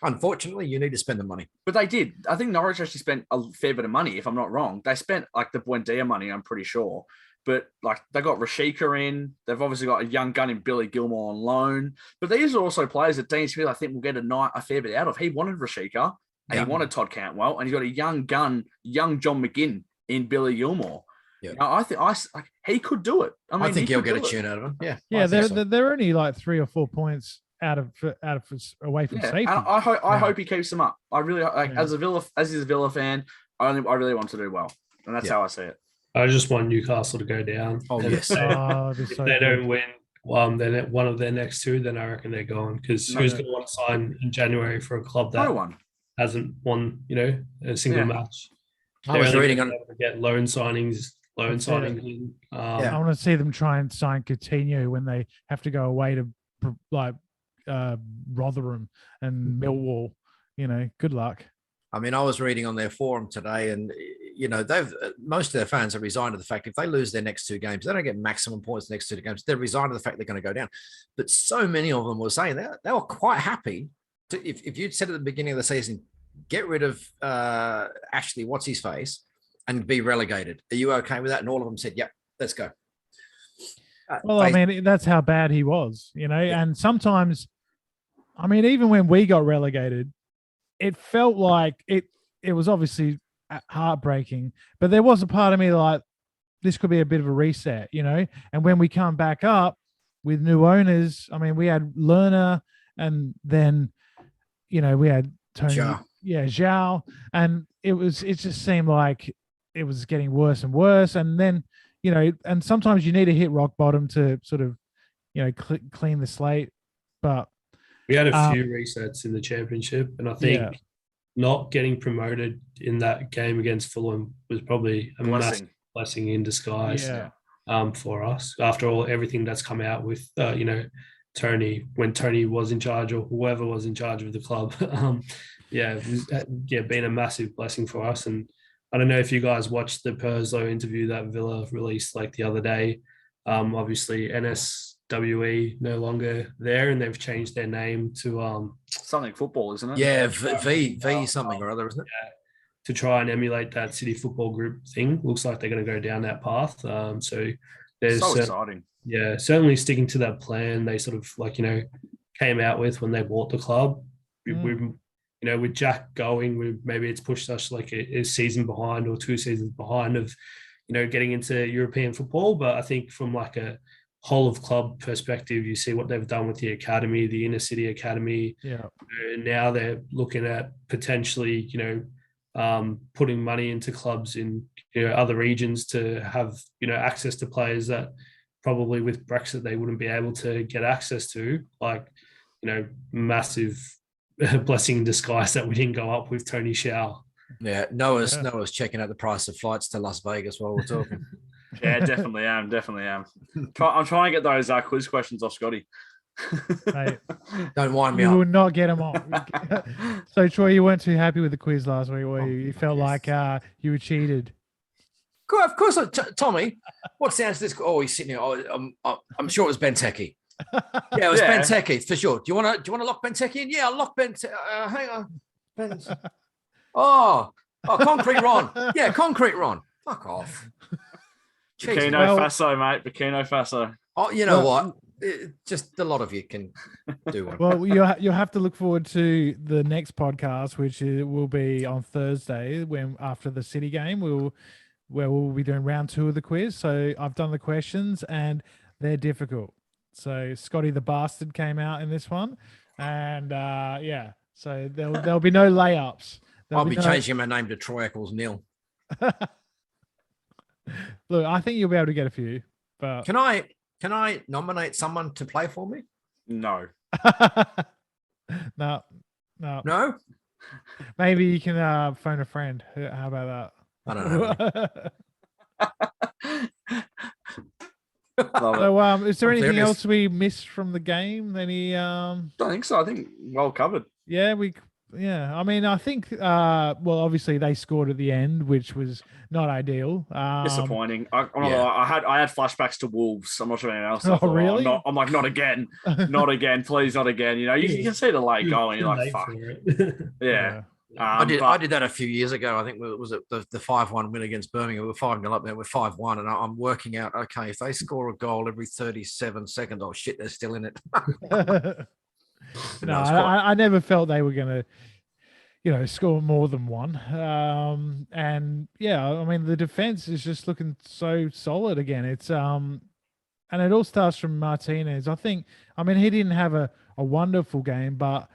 Unfortunately, you need to spend the money. But they did. I think Norwich actually spent a fair bit of money, if I'm not wrong. They spent like the Buendia money, I'm pretty sure. But like they got Rashika in. They've obviously got a young gun in Billy Gilmore on loan. But these are also players that Dean Smith, I think, will get a fair bit out of. He wanted Rashika and he wanted Todd Cantwell, and he's got a young gun, young John McGinn in Billy Gilmore. Yeah, now, I think he could do it. I think he'll get a tune out of him. Yeah. They're only like 3 or 4 points out of away from safety. And I hope he keeps them up. I really as he's a Villa fan, I really want to do well, and that's how I see it. I just want Newcastle to go down. Oh, yes. If they don't win, then one of their next 2, then I reckon they're gone. Because who's going to want to sign in January for a club that hasn't won, you know, a single match? I was reading on get loan signings. I want to see them try and sign Coutinho when they have to go away to like Rotherham and Millwall. You know, good luck. I mean, I was reading on their forum today, and you know, most of their fans are resigned to the fact if they lose their next 2 games, they don't get maximum points the next 2 games. They're resigned to the fact they're going to go down. But so many of them were saying that they were quite happy to, if you'd said at the beginning of the season, get rid of Ashley, what's his face, and be relegated. Are you okay with that? And all of them said, "Yep, let's go." Well, I mean, that's how bad he was, you know. And sometimes, I mean, even when we got relegated, it felt like it was obviously heartbreaking, but there was a part of me like this could be a bit of a reset, you know. And when we come back up with new owners, I mean, we had Lerner, and then, you know, we had Tony, Zhao, and it just seemed like it was getting worse and worse. And then, you know, and sometimes you need to hit rock bottom to sort of, you know, clean the slate. But we had a few resets in the championship, and I think not getting promoted in that game against Fulham was probably a massive blessing in disguise for us. After everything that's come out with, you know, Tony, when Tony was in charge or whoever was in charge of the club, it was been a massive blessing for us. And I don't know if you guys watched the Purslow interview that Villa released like the other day. Obviously, NSWE no longer there, and they've changed their name to something football, isn't it? Yeah, V something or other, isn't it? Yeah, to try and emulate that City Football Group thing. Looks like they're going to go down that path. So there's exciting. Yeah, certainly sticking to that plan they sort of like, you know, came out with when they bought the club. You know, with Jack going, maybe it's pushed us like a season behind or 2 seasons behind of, you know, getting into European football. But I think from like a whole of club perspective, you see what they've done with the academy, the inner city academy. Yeah. And now they're looking at potentially, putting money into clubs in other regions to have access to players that probably with Brexit they wouldn't be able to get access to, like massive blessing in disguise that we didn't go up with Tony Shaw. Yeah, Noah's checking out the price of flights to Las Vegas while we're talking. Yeah, definitely am. I'm trying to get those quiz questions off Scotty. Mate, Don't wind me you will up. not get them off. So, Troy, you weren't too happy with the quiz last week, were you? You felt like you were cheated. Of course, Tommy. What sounds this? Oh, he's sitting here. I'm sure it was Benteke. Yeah, it was Benteke for sure. Do you want to lock Benteke in? Yeah, I'll lock Benteke. Hang on. Oh, Concrete Ron. Yeah, Concrete Ron. Fuck off. Burkina Faso, mate. Burkina Faso. Oh, you know what? Just a lot of you can do one. Well, you'll have to look forward to the next podcast, which will be on Thursday, when after the City game, where we'll be doing round 2 of the quiz. So I've done the questions and they're difficult. So Scotty the Bastard came out in this one, and so there'll be no layups. I'll be changing my name to Troy Eccles Nil. Look, I think you'll be able to get a few. But Can I nominate someone to play for me? No. No. No? Maybe you can phone a friend. How about I don't know. So, is there I'm anything serious. else we missed from the game? Any? I don't think so. I think well covered. Yeah, I mean, I think. Well, obviously they scored at the end, which was not ideal. Disappointing. I had flashbacks to Wolves. I'm not sure anyone else. Oh, really? I'm like, not again, not again, please, not again. You can see the late goal, and you're like, fuck. Yeah. I did that a few years ago. I think it was the 5-1 win against Birmingham. We were 5-0 up there. We're 5-1, and I'm working out. Okay, if they score a goal every 37 seconds, oh shit, they're still in it. No, I never felt they were going to, score more than one. And yeah, I mean, the defense is just looking so solid again. It's and it all starts from Martinez. I mean, he didn't have a wonderful game, but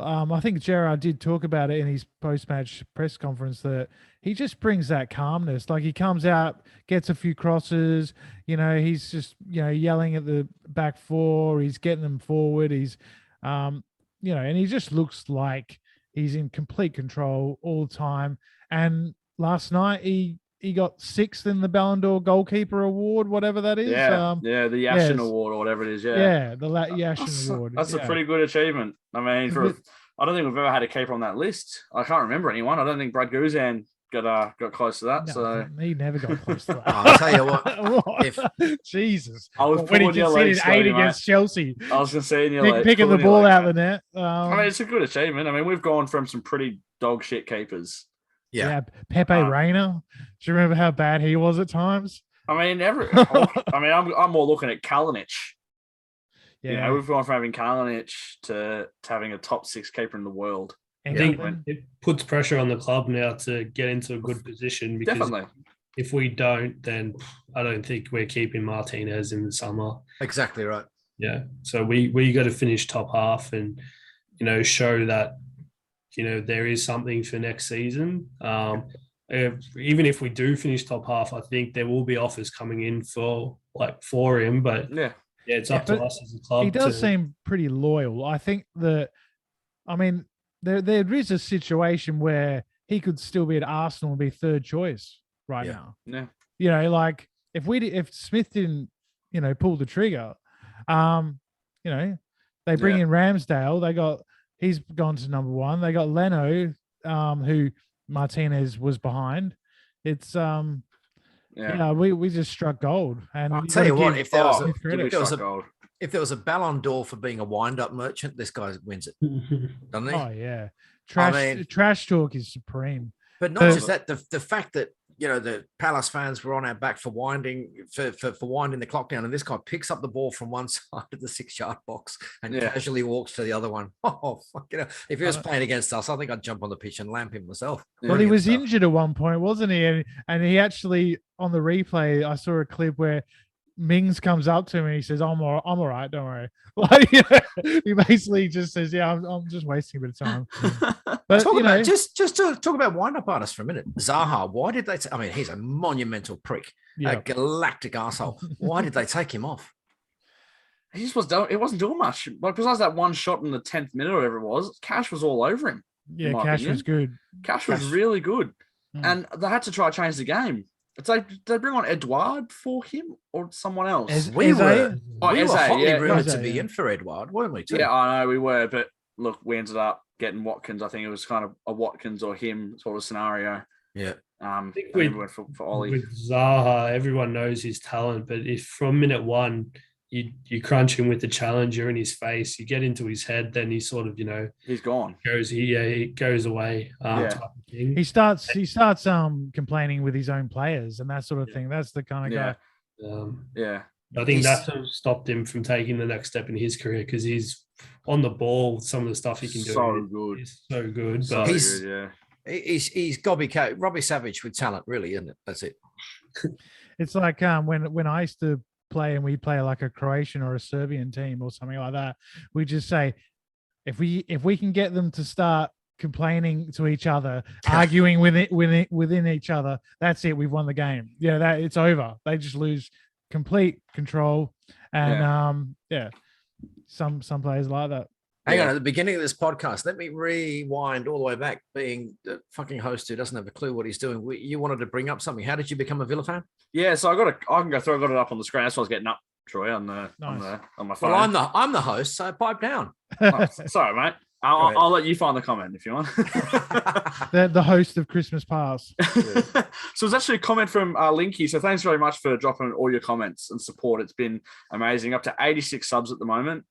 I think Gerrard did talk about it in his post-match press conference that he just brings that calmness. Like, he comes out, gets a few crosses, he's just, yelling at the back four. He's getting them forward. He's, and he just looks like he's in complete control all the time. And last night he got 6th in the Ballon d'Or goalkeeper award, whatever that is. The Yashin award or whatever it is. Yeah, the Yashin award. That's a pretty good achievement. I mean, I don't think we've ever had a keeper on that list. I can't remember anyone. I don't think Brad Guzan got close to that. No, so he never got close to that. I'll tell you what. Jesus, I was when he pulling your leg, conceded 8 against Chelsea, I was going to say in your leg, picking the ball out of the net. I mean, it's a good achievement. I mean, we've gone from some pretty dog shit keepers. Yeah. Pepe Reina. Do you remember how bad he was at times? I mean, I'm more looking at Kalinic. Yeah, we've gone from having Kalinic to having a top 6 keeper in the world. I think it puts pressure on the club now to get into a good position, because Definitely. If we don't, then I don't think we're keeping Martinez in the summer. Exactly right. Yeah. So we got to finish top half and, show that, there is something for next season. Even if we do finish top half, I think there will be offers coming in for him, but it's up to us as a club. He does seem pretty loyal. I think that, there is a situation where he could still be at Arsenal and be 3rd choice right now. Yeah. If Smith didn't, pull the trigger, they bring in Ramsdale. He's gone to number 1. They got Leno, who Martinez was behind. It's we just struck gold. And I'll tell you what, if there was a Ballon d'Or for being a wind-up merchant, this guy wins it, doesn't he? Oh yeah, trash talk is supreme. But not just that, the fact that the Palace fans were on our back for winding the clock down, and this guy picks up the ball from one side of the 6-yard box and casually walks to the other one. Oh, fuck, if he was playing against us, I think I'd jump on the pitch and lamp him myself. Well, he was injured at one point, wasn't he? And he actually, on the replay, I saw a clip where Mings comes up to me, he says, I'm all right, don't worry. Like, you know, he basically just says, yeah, I'm just wasting a bit of time. But Talk you about know, just to talk about wind-up artists for a minute. Zaha, why did they? I mean, he's a monumental prick, a galactic asshole. Why did they take him off? He just was done. It wasn't doing much. Like besides that one shot in the 10th minute or whatever it was, Cash was all over him. yeah, Cash was good. Cash was really good, and they had to try to change the game. It's like, did they bring on Edouard for him or someone else? We were Eze, hotly rumored Eze, to be in for Edouard, weren't we? Too? Yeah, I know we were, but look, we ended up getting Watkins. I think it was kind of a Watkins or him sort of scenario. Yeah. I think with, we went for Ollie. With Zaha, everyone knows his talent, but if from minute one you crunch him with the challenger in his face, you get into his head, then he sort of, you know, he's gone. He goes away. Type of thing. He starts complaining with his own players and that sort of thing. That's the kind of guy. I think that's what stopped him from taking the next step in his career, because he's on the ball. Some of the stuff he can do, is so good. So but good, he's Gobby Robbie Savage with talent, really, isn't it? That's it. It's like when I used to play and we play like a Croatian or a Serbian team or something like that, we just say, if we can get them to start complaining to each other, arguing within each other, that's it. We've won the game. Yeah, that it's over. They just lose complete control. And some players like that. Hang on, at the beginning of this podcast, let me rewind all the way back, being the fucking host who doesn't have a clue what he's doing. You wanted to bring up something. How did you become a Villa fan? Yeah, so I can go through. I got it up on the screen. That's what I was getting up, Troy, on my phone. Well, I'm the host, so pipe down. Sorry, mate. I'll let you find the comment if you want. the host of Christmas Pass. So it's actually a comment from Linky. So thanks very much for dropping all your comments and support. It's been amazing. Up to 86 subs at the moment.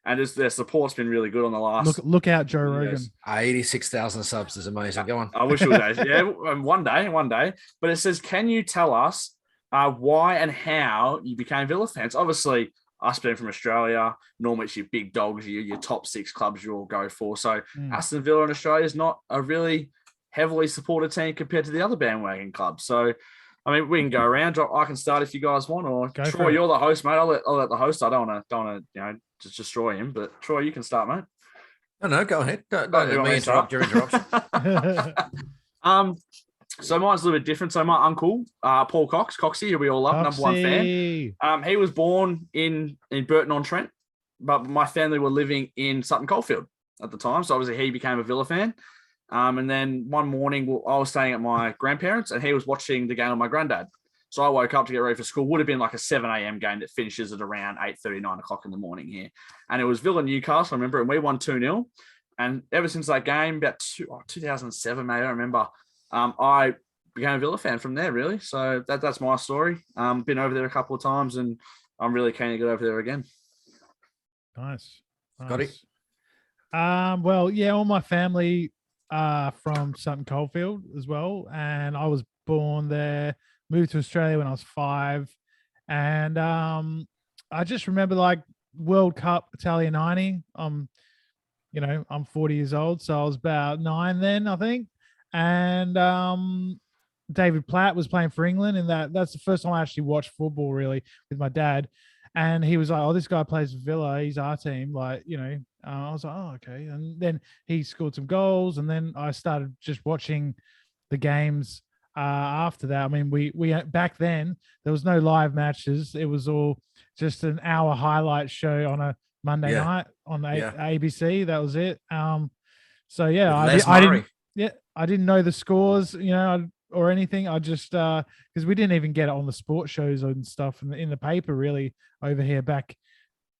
And their support's been really good on the last. Look out, Joe Rogan. 86,000 subs is amazing. Go on. I wish it was. Yeah, one day. But it says, can you tell us why and how you became Villa fans? Obviously, us being from Australia, normally it's your big dogs, your top 6 clubs you all go for. So Aston Villa in Australia is not a really heavily supported team compared to the other bandwagon clubs. So, I mean, we can go around. I can start if you guys want, or Troy, you're the host, mate. I'll let the host. I don't want to, just destroy him. But Troy, you can start, mate. No, go ahead. Don't let me interrupt your interruption. So mine's a little bit different. So my uncle, Paul Cox, Coxie, who we all love, number one fan. He was born in Burton-on-Trent, but my family were living in Sutton Coldfield at the time. So obviously he became a Villa fan. And then one morning I was staying at my grandparents and he was watching the game with my granddad. So I woke up to get ready for school. Would have been like a 7 a.m. game that finishes at around 8:30, 9 o'clock in the morning here. And it was Villa Newcastle, I remember, and we won 2-0. And ever since that game, about 2007, maybe, I remember, I became a Villa fan from there, really. So that's my story. Been over there a couple of times and I'm really keen to get over there again. Nice. Got it. Well, yeah, all my family are from Sutton Coldfield as well. And I was born there, moved to Australia when I was 5. And I just remember like World Cup Italia 90. I'm 40 years old. So I was about 9 then, I think. And David Platt was playing for England, and that's the first time I actually watched football really with my dad. And he was like, "Oh, this guy plays for Villa. He's our team." I was like, "Oh, okay." And then he scored some goals, and then I started just watching the games after that. I mean, we back then there was no live matches. It was all just an hour highlight show on a Monday night on ABC. That was it. So yeah, I didn't know the scores, or anything. I just because we didn't even get it on the sports shows and stuff in the paper really over here back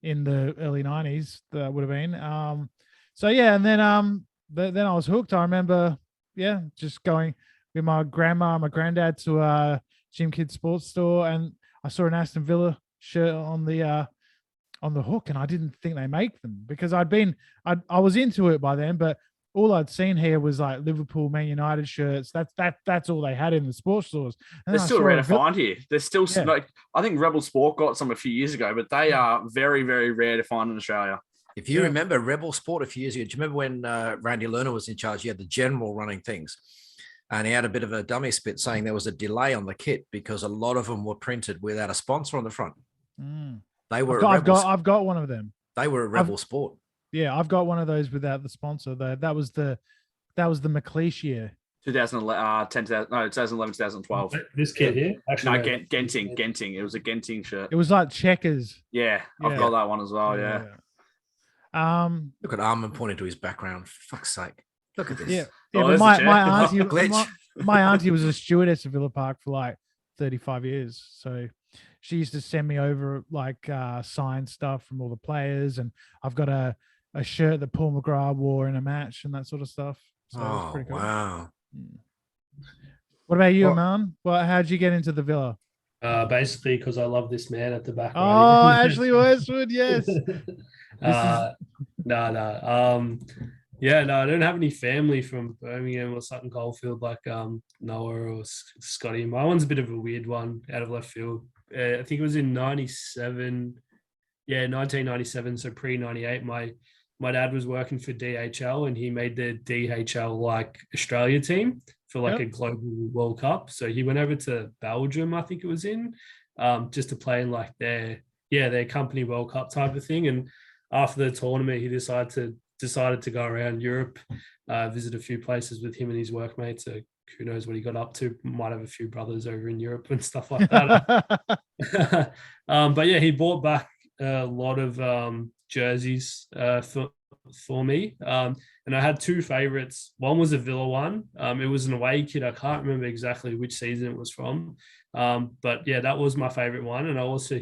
in the early 90s. That would have been. So yeah, and then I was hooked. I remember, just going with my grandma and my granddad to Jim Kidd Sports Store, and I saw an Aston Villa shirt on the hook, and I didn't think they make them because I was into it by then, but all I'd seen here was like Liverpool, Man United shirts. That's all they had in the sports stores. And they're still rare to find here. They're still like, I think Rebel Sport got some a few years ago, but they are very, very rare to find in Australia. If you remember Rebel Sport a few years ago, do you remember when Randy Lerner was in charge? You had the general running things. And he had a bit of a dummy spit saying there was a delay on the kit because a lot of them were printed without a sponsor on the front. They were I've got one of them. They were a rebel sport. Yeah, I've got one of those without the sponsor. That was the McLeish year. 2011, 2012. This kid here? Actually, no, Genting. It was a Genting shirt. It was like checkers. Yeah, I've got that one as well. Yeah. Look at Armin pointing to his background. For fuck's sake. Look at this. Yeah. Oh, but my my auntie was a stewardess at Villa Park for like 35 years. So she used to send me over like signed stuff from all the players, and I've got a shirt that Paul McGrath wore in a match and that sort of stuff. So it's pretty cool. Wow. What about you, Aman? How'd you get into the Villa? Basically, because I love this man at the back. Oh, Ashley Westwood, yes. Yeah, no, I don't have any family from Birmingham or Sutton Coldfield like Noah or Scotty. My one's a bit of a weird one out of left field. I think it was in 97. Yeah, 1997, so pre-98. My dad was working for DHL and he made the DHL like Australia team for like a global World Cup. So he went over to Belgium, I think it was in, just to play in like their company World Cup type of thing. And after the tournament, he decided to go around Europe, visit a few places with him and his workmates. So who knows what he got up to? Might have a few brothers over in Europe and stuff like that. But yeah, he bought back a lot of jerseys for me. And I had two favorites. One was a Villa one. It was an away kit. I can't remember exactly which season it was from. But yeah, that was my favorite one. And I also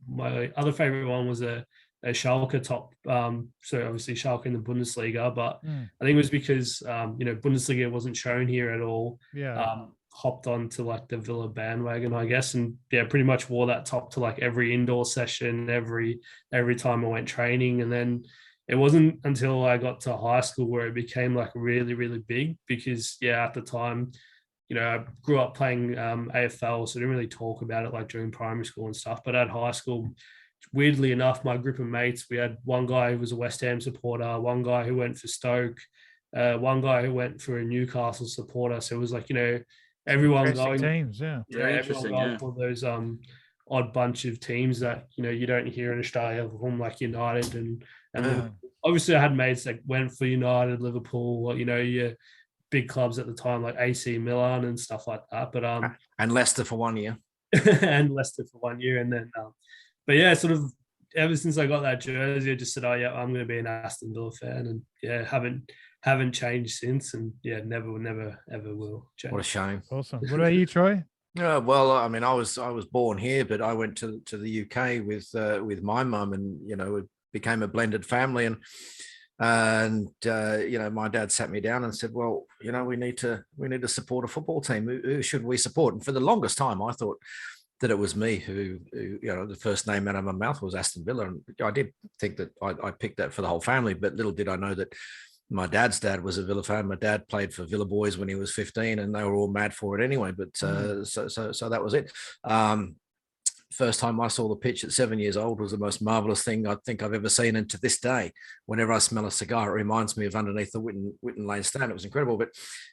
my other favorite one was a Schalke top. So obviously Schalke in the Bundesliga, but I think it was because Bundesliga wasn't shown here at all. Yeah. Hopped on to like the Villa bandwagon, I guess, and yeah, pretty much wore that top to like every indoor session, every time I went training. And then it wasn't until I got to high school where it became like really, really big because at the time, I grew up playing AFL, so I didn't really talk about it like during primary school and stuff. But at high school, weirdly enough, my group of mates, we had one guy who was a West Ham supporter, one guy who went for Stoke, one guy who went for a Newcastle supporter. So it was like, everyone going teams, everyone going for those odd bunch of teams that you don't hear in Australia, from like United and obviously I had mates that went for United, Liverpool, or your big clubs at the time like AC Milan and stuff like that. But and Leicester for 1 year. And Leicester for 1 year, and then but yeah, sort of ever since I got that jersey, I just said, I'm going to be an Aston Villa fan, and haven't changed since, and never ever will change. What a shame. Awesome. What about you, Troy? Well, I mean, I was born here, but I went to the UK with my mum, and it became a blended family, and my dad sat me down and said, well, we need to support a football team. Who should we support? And for the longest time, I thought that it was me who the first name out of my mouth was Aston Villa. And I did think that I picked that for the whole family, but little did I know that my dad's dad was a Villa fan. My dad played for Villa Boys when he was 15 and they were all mad for it anyway. But so that was it. First time I saw the pitch at 7 years old was the most marvelous thing I think I've ever seen. And to this day, whenever I smell a cigar, it reminds me of underneath the Witten Lane stand. It was incredible. But,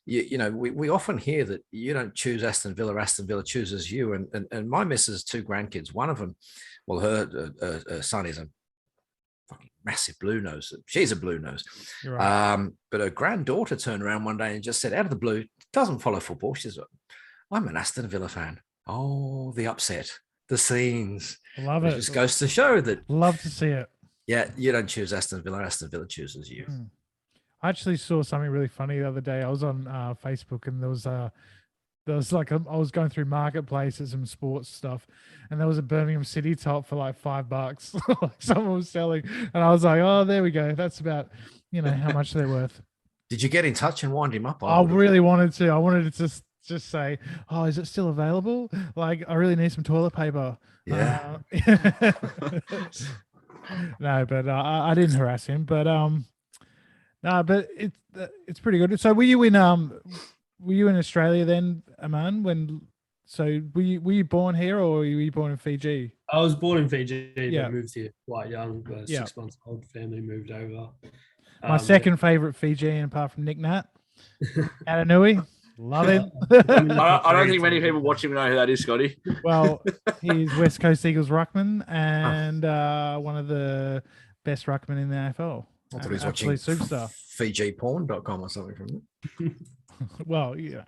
we often hear that you don't choose Aston Villa chooses you. And my missus, two grandkids, one of them, well, her son is a fucking massive blue nose. She's a blue nose. Right. But her granddaughter turned around one day and just said, out of the blue, doesn't follow football. She says, I'm an Aston Villa fan. Oh, the upset. The scenes. Love it. It just goes to show that. Love to see it. Yeah, you don't choose Aston Villa chooses you. I actually saw something really funny the other day. I was on Facebook and there was like I was going through marketplaces and sports stuff, and there was a Birmingham City top for like $5. Like someone was selling, and I was like, oh, there we go. That's about how much they're worth. Did you get in touch and wind him up? I really wanted to. I wanted to just say, oh, is it still available? Like, I really need some toilet paper. Yeah. No, but I didn't harass him. But no, but it's pretty good. So were you in Australia then, Aman? Were you born here or were you born in Fiji? I was born in Fiji, but moved here quite young. 6 months old, family moved over. My second favorite Fijian, apart from Nick Nat, Atanui. Love it. I don't think many people watching know who that is, Scotty. Well, he's West Coast Eagles ruckman and one of the best ruckmen in the AFL. I thought he was watching superstar. FijiPorn.com or something from it. Well, you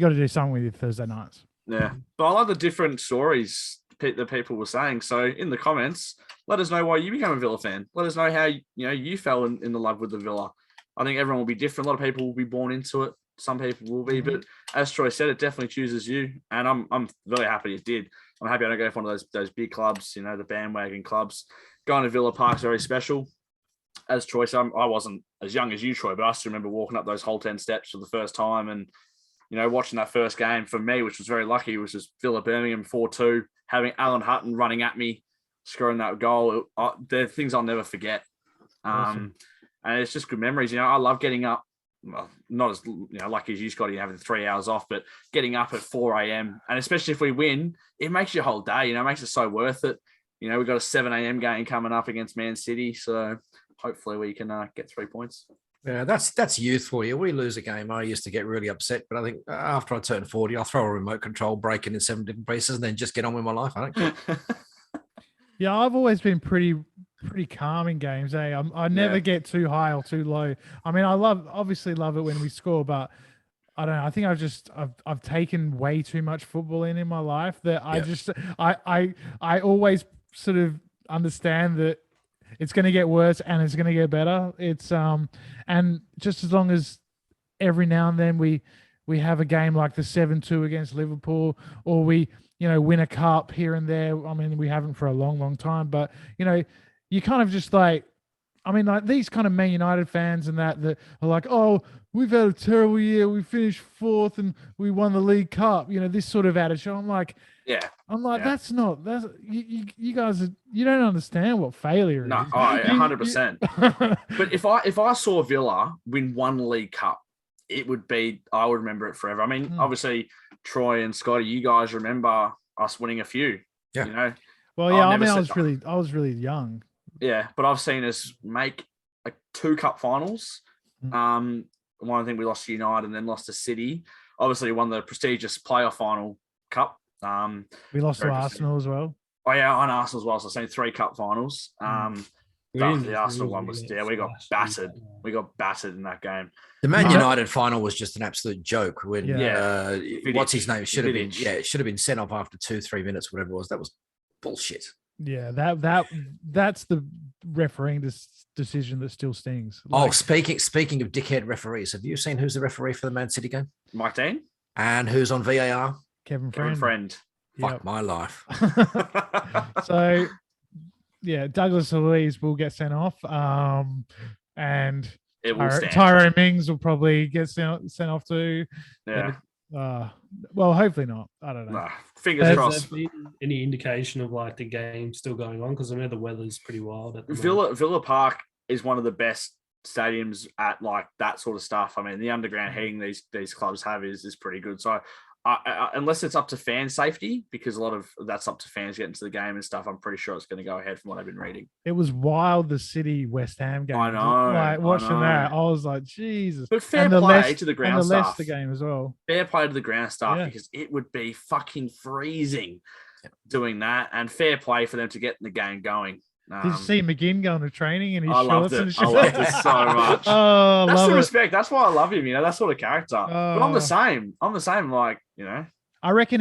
got to do something with your Thursday nights. Yeah, but I like the different stories that people were saying. So in the comments, let us know why you became a Villa fan. Let us know how you fell in the love with the Villa. I think everyone will be different. A lot of people will be born into it. Some people will be, but as Troy said, it definitely chooses you. And I'm very happy it did. I'm happy I don't go for one of those big clubs, the bandwagon clubs. Going to Villa Park is very special. As Troy said, I wasn't as young as you, Troy, but I still remember walking up those whole 10 steps for the first time and, watching that first game for me, which was very lucky, was just Villa Birmingham 4-2, having Alan Hutton running at me, scoring that goal. They're things I'll never forget. Awesome. And it's just good memories. I love getting up. Well, not as lucky as you, Scotty, having 3 hours off, but getting up at 4 a.m. and especially if we win, it makes your whole day. It makes it so worth it. We've got a 7 a.m. game coming up against Man City, so hopefully we can get 3 points. Yeah, that's youth for you. We lose a game, I used to get really upset, but I think after I turn 40, I'll throw a remote control, break it in 7 different pieces, and then just get on with my life. I don't care. Yeah, I've always been pretty calm in games. I never get too high or too low. I mean, obviously love it when we score, but I don't know. I think I've taken way too much football in my life that I always sort of understand that it's going to get worse and it's going to get better. It's and just as long as every now and then we have a game like the 7-2 against Liverpool, or we win a cup here and there. I mean, we haven't for a long time, but you kind of just like these kind of Man United fans and that are like, oh, we've had a terrible year. We finished 4th and we won the League Cup. This sort of attitude. I'm like, that's you guys you don't understand what failure is. No, 100%. But if I saw Villa win one League Cup, I would remember it forever. I mean, obviously Troy and Scotty, you guys remember us winning a few. Yeah. Well, yeah. I was really young. Yeah, but I've seen us make 2 cup finals. One, I think we lost to United and then lost to City. Obviously, won the prestigious playoff final cup. We lost to Arsenal as well. Oh yeah, on Arsenal as well. So I've seen 3 cup finals. The Arsenal one was we got battered. We got battered in that game. The Man United final was just an absolute joke. When what's his name should have been it should have been sent off after 2-3 minutes, whatever it was. That was bullshit. Yeah, that's the refereeing decision that still stings. Speaking of dickhead referees, have you seen who's the referee for the Man City game? Mike Dean. And who's on VAR? Kevin Friend. Fuck my life. So, yeah, Douglas Luiz will get sent off, and Tyrone Mings will probably get sent off too. Yeah. Well, hopefully not. I don't know. Fingers crossed. Any indication of the game still going on? Because I know the weather's pretty wild at the Villa Park is one of the best stadiums at that sort of stuff. I mean, the underground heating these clubs have is pretty good. So unless it's up to fan safety, because a lot of that's up to fans getting to the game and stuff, I'm pretty sure it's going to go ahead from what I've been reading. It was wild, the City West Ham game. I know. Watching that, I was like, Jesus. But fair play to the ground staff. And the Leicester game as well. Fair play to the ground staff, because it would be fucking freezing doing that, and fair play for them to get the game going. Did you see McGinn going to training in his shorts and shit? I loved it so much. That's the respect. That's why I love him. That sort of character. But I'm the same. I reckon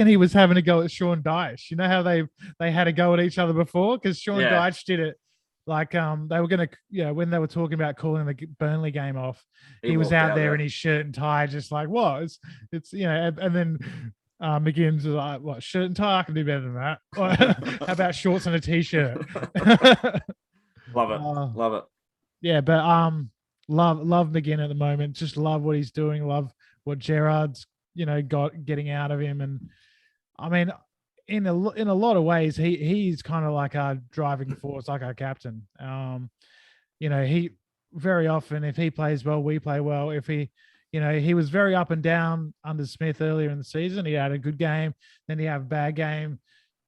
he was having a go at Sean Dyche. You know how they had a go at each other before, because Sean Dyche did it. They were gonna, when they were talking about calling the Burnley game off, he was out there in his shirt and tie, just like, what? It's and then. McGinn's like, what, shirt and tie? I can do better than that. How about shorts and a t-shirt? Love it. Yeah, but love McGinn at the moment. Just love what he's doing. Love what Gerrard's got getting out of him. And I mean, in a lot of ways, he's kind of like our driving force, like our captain. He very often, if he plays well, we play well. If he was very up and down under Smith earlier in the season. He had a good game, then he had a bad game.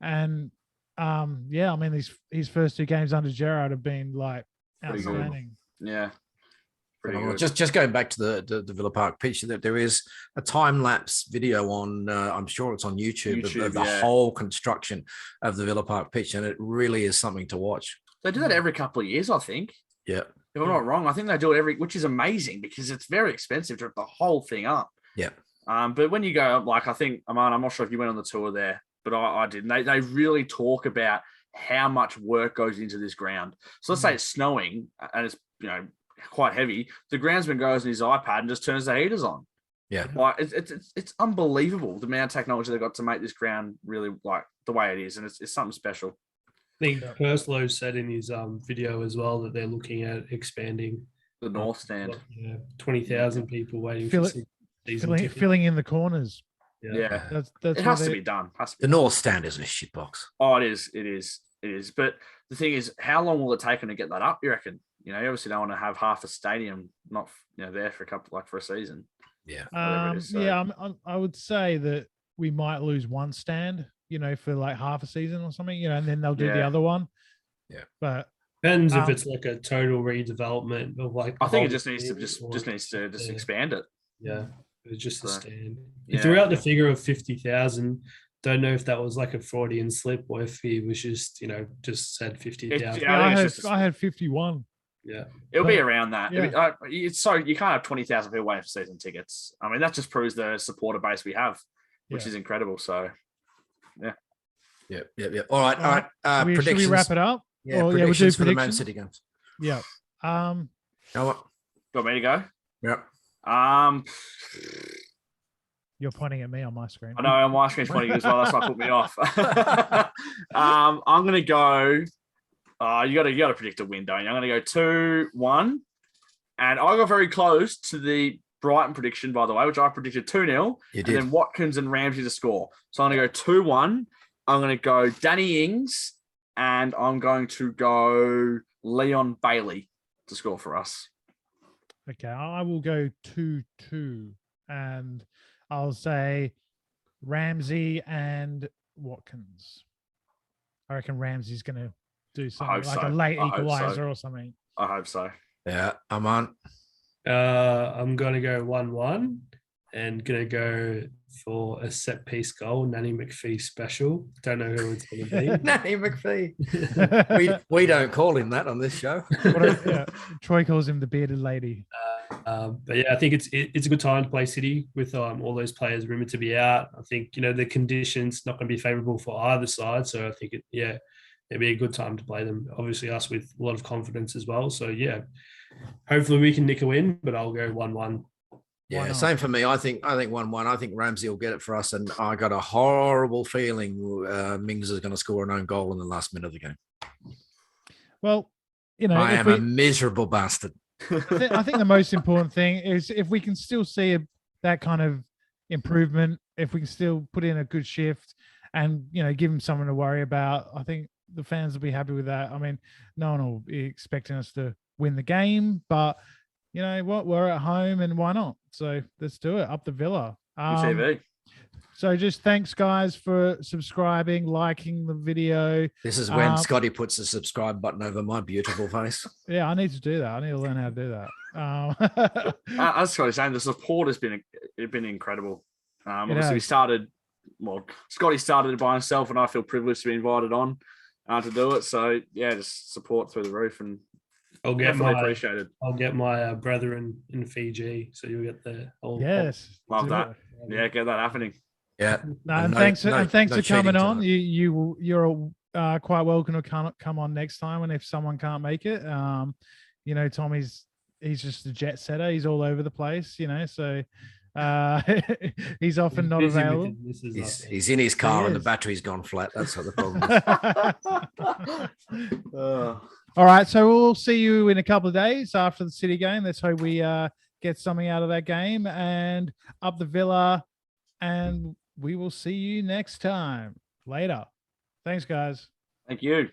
And, I mean, his first 2 games under Gerrard have been, outstanding. Yeah. Pretty Phenomenal. good. Just going back to the Villa Park pitch, that there is a time lapse video on. I'm sure it's on YouTube, of the yeah. whole construction of the Villa Park pitch, and it really is something to watch. They do that every couple of years, I think. Yeah. If I'm not wrong, I think they do it which is amazing because it's very expensive to rip the whole thing up. Yeah. But when you go, like, I think, Aman, I'm not sure if you went on the tour there, but I did. And they really talk about how much work goes into this ground. So let's say it's snowing and it's, quite heavy. The groundsman goes on his iPad and just turns the heaters on. Yeah. Like it's unbelievable the amount of technology they got to make this ground really like the way it is. And it's something special. I think Perslow said in his video as well that they're looking at expanding The North Stand. 20,000 people waiting Fill for season tickets. filling in the corners. Yeah. That's It has to be done. The North Stand is a shitbox. Oh, it is. But the thing is, how long will it take them to get that up, you reckon? You obviously don't want to have half a stadium not there for for a season. Yeah. Whatever it is, so. Yeah, I would say that we might lose one stand, for like half a season or something, and then they'll do the Yeah. other one. Yeah. But Depends if it's like a total redevelopment of like. I think it the just needs to whole thing or- expand it. Yeah, it's just a So, stand. yeah. He threw out the figure of 50,000. Don't know if that was like a Freudian slip or if he was just, just said 50,000. Yeah, I think I it's just I had 51. Yeah. It'll be around that. Yeah. It's so you can't have 20,000 people waiting for season tickets. I mean, that just proves the supporter base we have, which is incredible. So, Yeah. All right. Should we Predictions. wrap it up? Yeah, Or, predictions we'll do for the Man predictions? City games. Yeah. You know what? you want me to go? Yeah. You're pointing at me on my screen. I know my screen's pointing as well. That's why it put me off. I'm gonna go. You gotta predict a win, don't you? I'm gonna go 2-1, and I got very close to the Brighton prediction, by the way, which I predicted 2-0. You And did. then Watkins and Ramsey to score. So I'm gonna go 2-1. I'm gonna go Danny Ings, and I'm going to go Leon Bailey to score for us. Okay, I will go 2-2, and I'll say Ramsey and Watkins. I reckon Ramsey's going to do something hope like so. a late I hope so. equalizer or something. I hope so. Yeah. Aman. I'm going to go 1-1 and going to go for a set piece goal, Nanny McPhee special. Don't know who it's going to be. Nanny McPhee. we don't call him that on this show. Troy calls him the bearded lady. But yeah, I think it's a good time to play City with all those players rumored to be out. I think the conditions not going to be favourable for either side, so I think it'd be a good time to play them. Obviously, us with a lot of confidence as well. So yeah, hopefully we can nick a win. But I'll go 1-1. Yeah, same for me. I think 1-1. I think Ramsey will get it for us, and I got a horrible feeling Mings is going to score an own goal in the last minute of the game. Well, I am a miserable bastard. I think the most important thing is if we can still see that kind of improvement, if we can still put in a good shift and, give them something to worry about, I think the fans will be happy with that. I mean, no one will be expecting us to win the game, but you know what? We're at home and why not? So let's do it. Up the Villa. TV. So just thanks, guys, for subscribing, liking the video. This is when Scotty puts the subscribe button over my beautiful face. Yeah, I need to do that. I need to learn how to do that. As Scotty saying, the support has been incredible. Obviously, Scotty started it by himself, and I feel privileged to be invited on to do it. So yeah, just support through the roof, and appreciated. I'll get my brethren in Fiji, so you'll get the whole. Yes, love that. Yeah, get that happening. Yeah. Thanks for coming on. You're quite welcome to come on next time, and if someone can't make it, Tommy's just a jet setter. He's all over the place, so he's often not available. He's in his car and the battery's gone flat. That's what the problem is. All right, so we'll see you in a couple of days after the City game. Let's hope we get something out of that game and up the Villa, and we will see you next time. Later. Thanks, guys. Thank you.